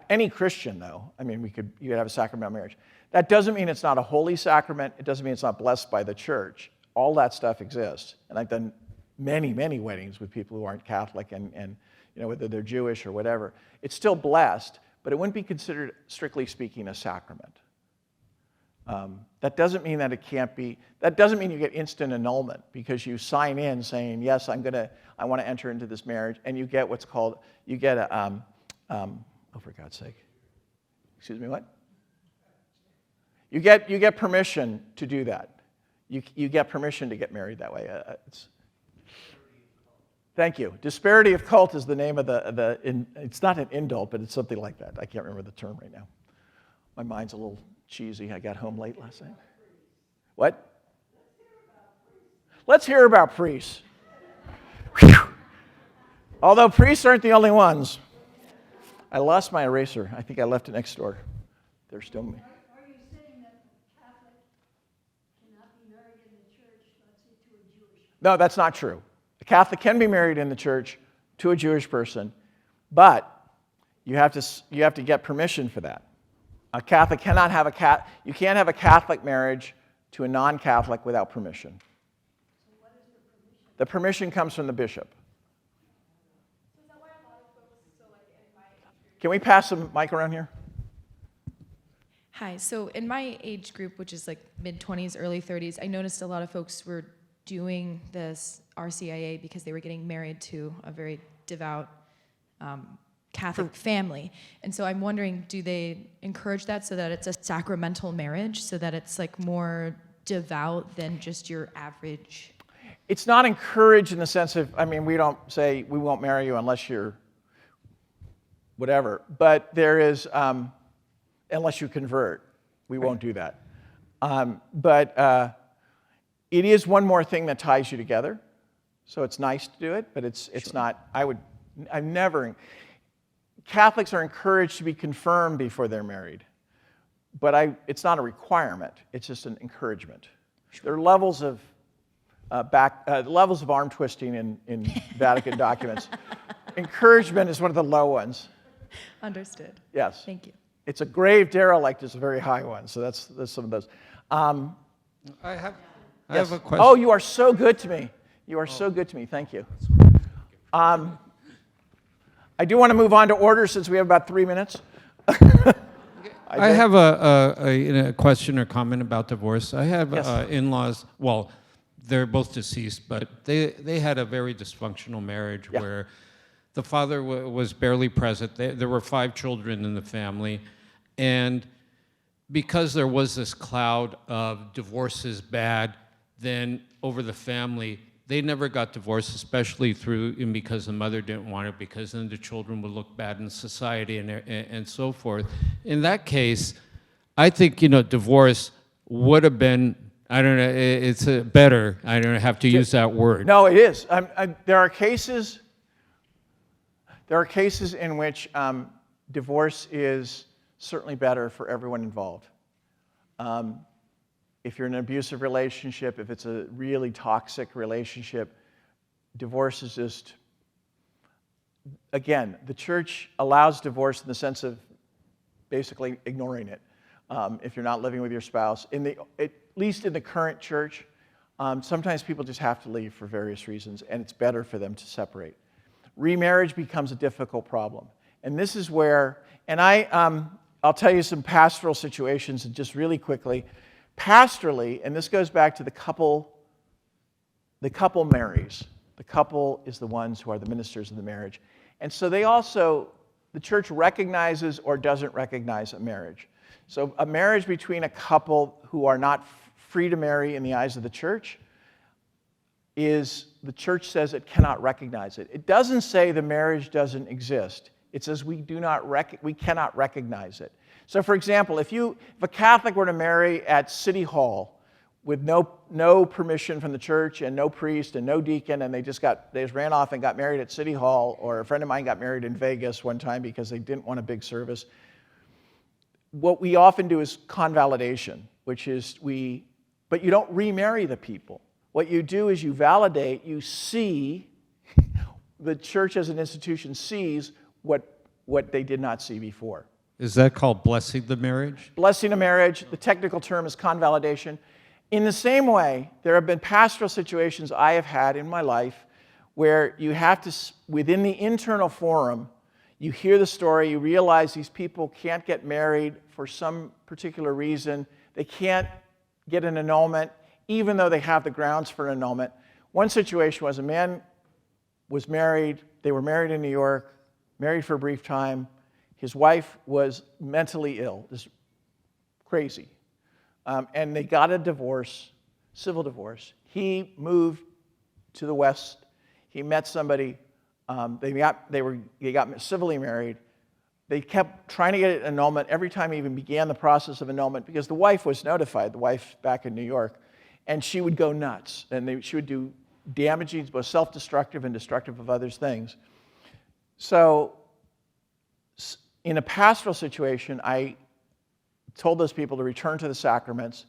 Any Christian, though, I mean, you could have a sacramental marriage. That doesn't mean it's not a holy sacrament. It doesn't mean it's not blessed by the church. All that stuff exists. And I've done many, many weddings with people who aren't Catholic and whether they're Jewish or whatever. It's still blessed, but it wouldn't be considered, strictly speaking, a sacrament. That doesn't mean that it can't be, that doesn't mean you get instant annulment because you sign in saying, yes, I want to enter into this marriage, and you get what's called, oh, for God's sake. Excuse me, what? You get permission to do that. You get permission to get married that way. Thank you. Disparity of cult is the name of it's not an indult, but it's something like that. I can't remember the term right now. My mind's a little cheesy. I got home late last night. What? Let's hear about priests. Whew. Although priests aren't the only ones. I lost my eraser. I think I left it next door. They're still me. Are you saying that a Catholic cannot be married in the church, let's say, to a Jewish person? No, that's not true. A Catholic can be married in the church to a Jewish person, but you have to get permission for that. A Catholic cannot have you can't have a Catholic marriage to a non-Catholic without permission. So what is the permission? The permission comes from the bishop. Can we pass the mic around here? Hi. So in my age group, which is like mid-20s, early 30s, I noticed a lot of folks were doing this RCIA because they were getting married to a very devout Catholic family. And so I'm wondering, do they encourage that so that it's a sacramental marriage, so that it's like more devout than just your average? It's not encouraged in the sense of, I mean, we don't say we won't marry you unless you're whatever, but there is, unless you convert, we won't do that. But it is one more thing that ties you together, so it's nice to do it, but it's not, I've never, Catholics are encouraged to be confirmed before they're married, but it's not a requirement, it's just an encouragement. There are levels of arm twisting in Vatican documents. Encouragement is one of the low ones. Understood. Yes. Thank you. It's a grave derelict is a very high one, so that's some of those. I have a question. Oh, you are so good to me. You are so good to me. Thank you. I do want to move on to order since we have about 3 minutes. I have a question or comment about divorce. I have Yes. in-laws. Well, they're both deceased, but they had a very dysfunctional marriage where the father was barely present. There were 5 children in the family, and because there was this cloud of divorce is bad, then over the family, they never got divorced, especially because the mother didn't want it, because then the children would look bad in society and so forth. In that case, I think, divorce would have been, I don't know, it's better. I don't have to use that word. No, it is. There are cases in which divorce is certainly better for everyone involved. If you're in an abusive relationship, if it's a really toxic relationship, divorce is just, again, the church allows divorce in the sense of basically ignoring it. If you're not living with your spouse, at least in the current church, sometimes people just have to leave for various reasons, and it's better for them to separate. Remarriage becomes a difficult problem. And this is where, and I'll tell you some pastoral situations just really quickly. Pastorally, and this goes back to the couple marries. The couple is the ones who are the ministers of the marriage. And so the church recognizes or doesn't recognize a marriage. So a marriage between a couple who are not free to marry in the eyes of the church the church says it cannot recognize it. It doesn't say the marriage doesn't exist. It says we cannot recognize it. So for example, if a Catholic were to marry at City Hall with no permission from the church and no priest and no deacon, and they just ran off and got married at City Hall, or a friend of mine got married in Vegas one time because they didn't want a big service, what we often do is convalidation, which is but you don't remarry the people. What you do is you validate, you see, the church as an institution sees what what they did not see before. Is that called blessing the marriage? Blessing a marriage, the technical term is convalidation. In the same way, there have been pastoral situations I have had in my life where you have to, within the internal forum, you hear the story, you realize these people can't get married for some particular reason. They can't get an annulment, even though they have the grounds for an annulment. One situation was a man was married, they were married in New York, married for a brief time. His wife was mentally ill, just crazy. And they got a divorce, civil divorce. He moved to the West. He met somebody. They got civilly married. They kept trying to get an annulment every time he even began the process of annulment because the wife was notified, the wife back in New York, and she would go nuts. And she would do damaging, both self-destructive and destructive of others' things. So in a pastoral situation, I told those people to return to the Sacraments,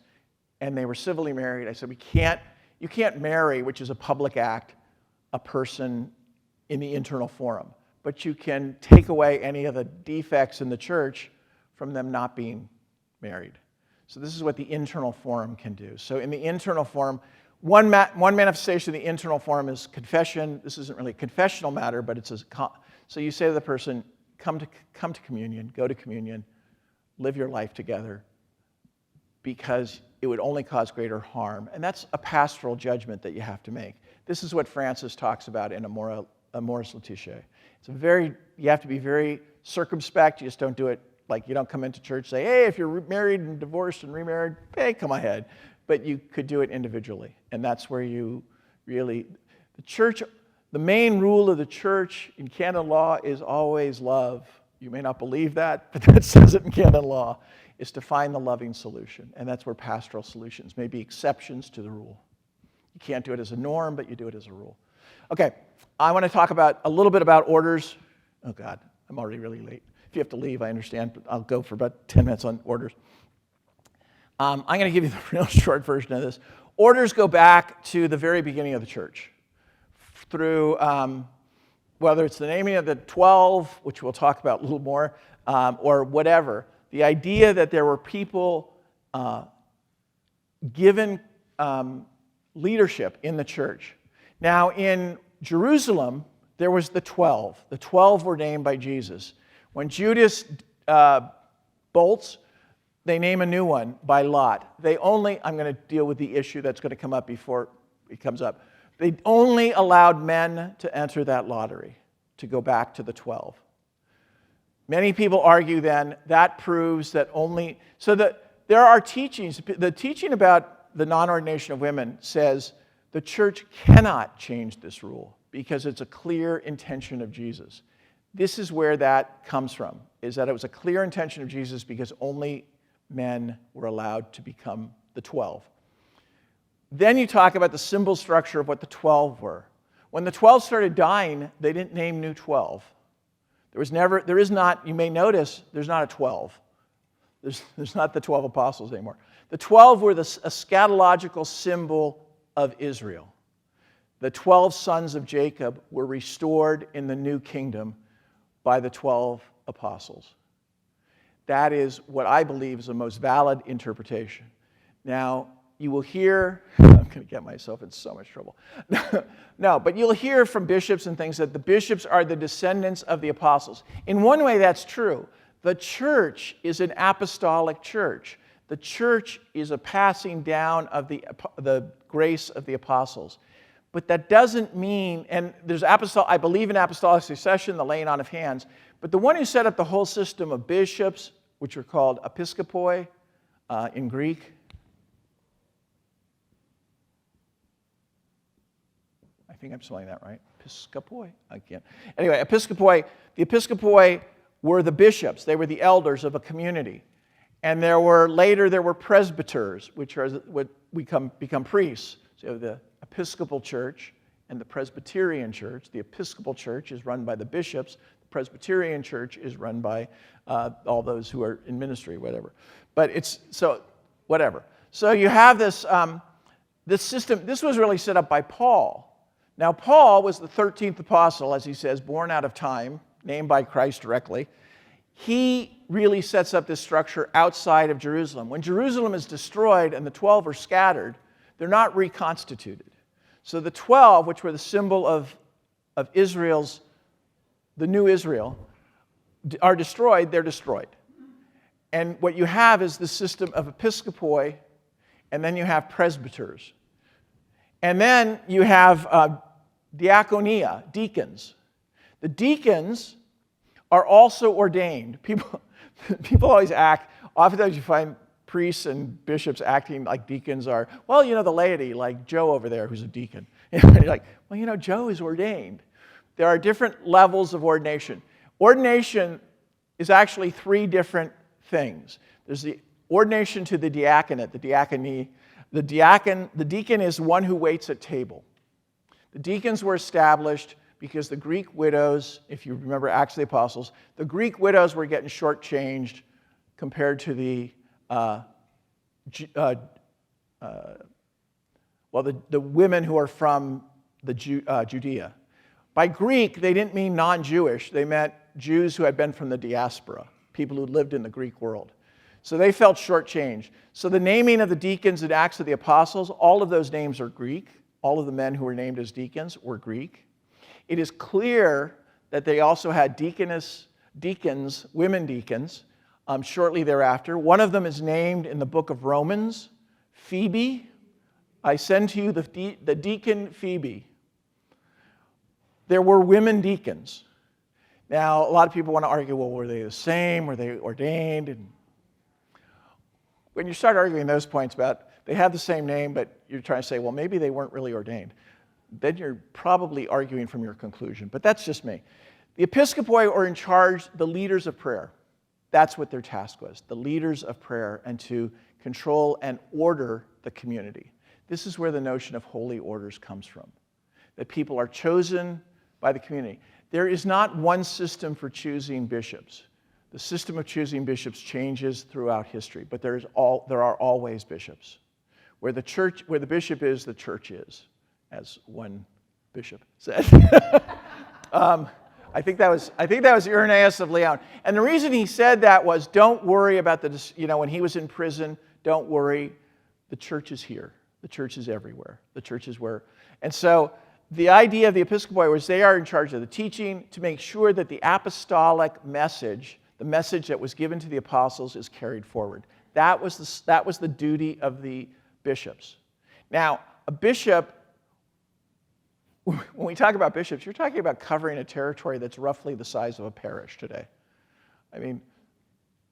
and they were civilly married. I said, you can't marry, which is a public act, a person in the internal forum, but you can take away any of the defects in the church from them not being married. So this is what the internal forum can do. So in the internal forum, one manifestation of the internal forum is confession. This isn't really a confessional matter, but it's so you say to the person, come to communion, go to communion, live your life together, because it would only cause greater harm. And that's a pastoral judgment that you have to make. This is what Francis talks about in Amoris Laetitia. You have to be very circumspect. You just don't do it like you don't come into church and say, hey, if you're married and divorced and remarried, hey, come ahead. But you could do it individually. And that's where you really, the main rule of the church in canon law is always love. You may not believe that, but that says it in canon law, is to find the loving solution. And that's where pastoral solutions may be exceptions to the rule. You can't do it as a norm, but you do it as a rule. Okay, I want to talk a little bit about orders. Oh God, I'm already really late. If you have to leave, I understand, but I'll go for about 10 minutes on orders. I'm going to give you the real short version of this. Orders go back to the very beginning of the church, through whether it's the naming of the 12, which we'll talk about a little more, or whatever. The idea that there were people given leadership in the church. Now, in Jerusalem, there was the 12. The 12 were named by Jesus. When Judas bolts, they name a new one by lot. I'm going to deal with the issue that's going to come up before it comes up. They only allowed men to enter that lottery, to go back to the 12. Many people argue then that proves that so that there are teachings. The teaching about the non-ordination of women says the church cannot change this rule because it's a clear intention of Jesus. This is where that comes from, is that it was a clear intention of Jesus because only men were allowed to become the 12. Then you talk about the symbol structure of what the 12 were. When the 12 started dying, they didn't name new 12. You may notice, there's not a 12. There's not the 12 apostles anymore. The 12 were a eschatological symbol of Israel. The 12 sons of Jacob were restored in the new kingdom by the 12 apostles. That is what I believe is the most valid interpretation. Now, you will hear, I'm going to get myself in so much trouble. No, but you'll hear from bishops and things that the bishops are the descendants of the apostles. In one way, that's true. The church is an apostolic church. The church is a passing down of the grace of the apostles. But that doesn't mean, and I believe in apostolic succession, the laying on of hands, but the one who set up the whole system of bishops, which are called episkopoi in Greek, I think I'm spelling that right. Episkopoi? I can't. Anyway, the episkopoi were the bishops. They were the elders of a community. And later there were presbyters, which are what become priests. So you have the Episcopal Church and the Presbyterian Church. The Episcopal Church is run by the bishops. The Presbyterian Church is run by all those who are in ministry, whatever. Whatever. So you have this system. This was really set up by Paul. Now, Paul was the 13th apostle, as he says, born out of time. named by Christ directly, he really sets up this structure outside of Jerusalem. When Jerusalem is destroyed and the 12 are scattered, they're not reconstituted. So the 12, which were the symbol of Israel's, the new Israel, are destroyed, they're destroyed. And what you have is the system of episkopoi, and then you have presbyters. And then you have diaconia, deacons. The deacons are also ordained. People always act, oftentimes you find priests and bishops acting like deacons are, well, you know, the laity, like Joe over there who's a deacon. And you're like, well, you know, Joe is ordained. There are different levels of ordination. Ordination is actually three different things. There's the ordination to the diaconate, the diaconie. The deacon is one who waits at table. The deacons were established because the Greek widows, if you remember Acts of the Apostles, the Greek widows were getting shortchanged compared to the women who are from the Judea. By Greek, they didn't mean non-Jewish. They meant Jews who had been from the diaspora, people who lived in the Greek world. So they felt shortchanged. So the naming of the deacons in Acts of the Apostles, all of those names are Greek. All of the men who were named as deacons were Greek. It is clear that they also had deacons, women deacons, shortly thereafter. One of them is named in the book of Romans, Phoebe. I send to you the deacon Phoebe. There were women deacons. Now, a lot of people want to argue, well, were they the same? Were they ordained? And when you start arguing those points about they have the same name, but you're trying to say, well, maybe they weren't really ordained, then you're probably arguing from your conclusion. But that's just me. The episkopoi are in charge, the leaders of prayer. That's what their task was, the leaders of prayer, and to control and order the community. This is where the notion of holy orders comes from, that people are chosen by the community. There is not one system for choosing bishops. The system of choosing bishops changes throughout history, but there are always bishops. Where the bishop is, the church is, as one bishop said. I think that was Irenaeus of Lyon. And the reason he said that was, don't worry about when he was in prison, don't worry, the church is here. The church is everywhere. The church is where. And so the idea of the episcopoi was they are in charge of the teaching to make sure that the apostolic message, the message that was given to the apostles, is carried forward. That was the duty of the bishops. Now, a bishop, when we talk about bishops, you're talking about covering a territory that's roughly the size of a parish today. I mean,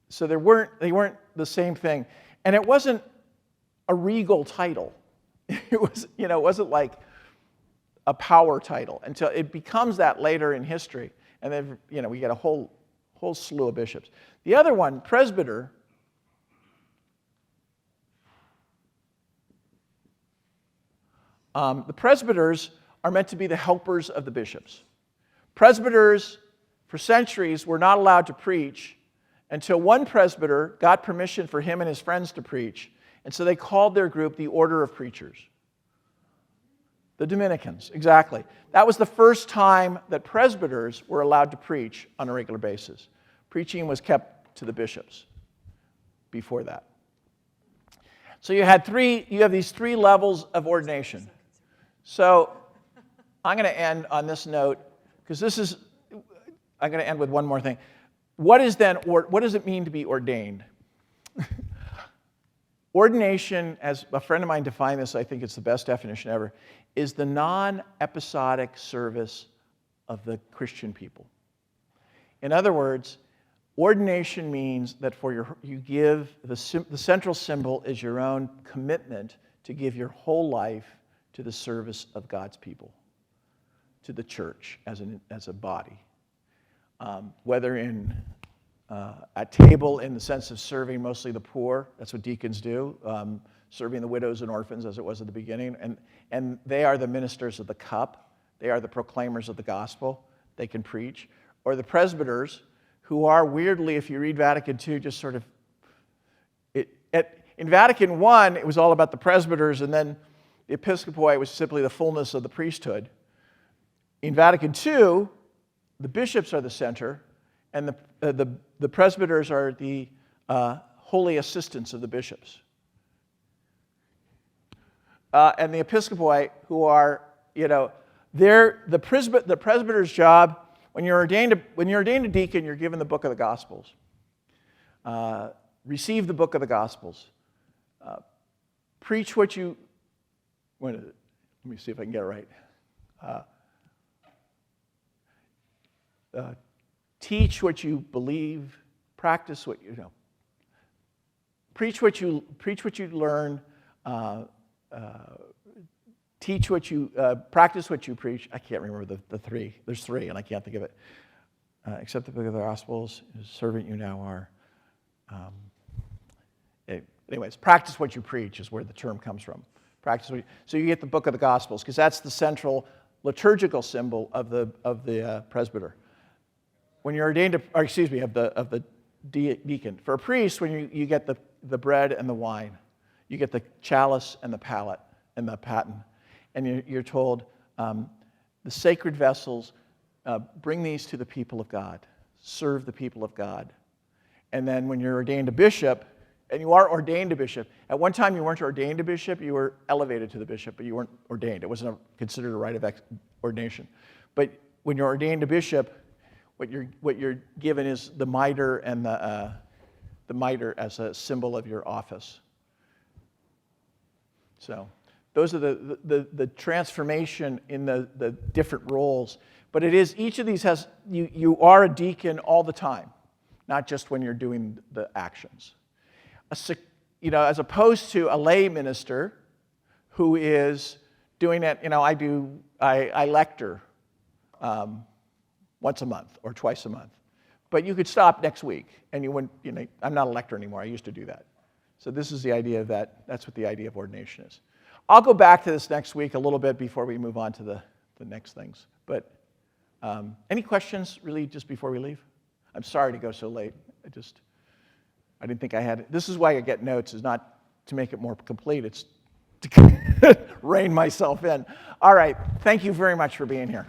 so they weren't the same thing. And it wasn't a regal title. It wasn't like a power title until it becomes that later in history. And then, we get a whole slew of bishops. The other one, presbyter, the presbyters are meant to be the helpers of the bishops. Presbyters, for centuries, were not allowed to preach until one presbyter got permission for him and his friends to preach, and so they called their group the Order of Preachers. The Dominicans, exactly. That was the first time that presbyters were allowed to preach on a regular basis. Preaching was kept to the bishops before that. So you have these three levels of ordination. So I'm going to end on this note, because I'm going to end with one more thing. What does it mean to be ordained? Ordination, as a friend of mine defined this, I think it's the best definition ever, is the non-episodic service of the Christian people. In other words, ordination means that you give the central symbol is your own commitment to give your whole life to the service of God's people, to the church as a body. Whether at table in the sense of serving mostly the poor, that's what deacons do, serving the widows and orphans as it was at the beginning, and they are the ministers of the cup, they are the proclaimers of the gospel, they can preach, or the presbyters, who are weirdly, if you read Vatican II, just sort of, in Vatican I, it was all about the presbyters, and then the episcopoi was simply the fullness of the priesthood. In Vatican II, the bishops are the center, and the presbyters are the holy assistants of the bishops. And the episcopoi, who are, they're the presbyter's job. When you're ordained a deacon, you're given the book of the Gospels. Receive the book of the Gospels. Preach what you. When is it? Let me see if I can get it right. Teach what you believe. Practice what you know. Preach what you learn. Teach what you practice what you preach. I can't remember the three. There's three, and I can't think of it. Accept the book of the Gospels. Servant you now are. Anyways, practice what you preach is where the term comes from. So you get the book of the Gospels because that's the central liturgical symbol of the presbyter. When you're ordained, of the deacon. For a priest, when you get the bread and the wine, you get the chalice and the pallet and the paten, and you're told the sacred vessels, bring these to the people of God, serve the people of God. And then when you're ordained a bishop, and you are ordained a bishop. At one time, you weren't ordained a bishop. You were elevated to the bishop, but you weren't ordained. It wasn't considered a rite of ordination. But when you're ordained a bishop, what you're given is the mitre and the mitre as a symbol of your office. So those are the transformation in the different roles. But it is each of these has you are a deacon all the time, not just when you're doing the actions. As opposed to a lay minister who is doing it, I lecture once a month or twice a month. But you could stop next week and you wouldn't, I'm not a lector anymore. I used to do that. So this is the idea of that's what the idea of ordination is. I'll go back to this next week a little bit before we move on to the next things. But any questions really just before we leave? I'm sorry to go so late. I didn't think I had it. This is why I get notes, is not to make it more complete. It's to rein myself in. All right. Thank you very much for being here.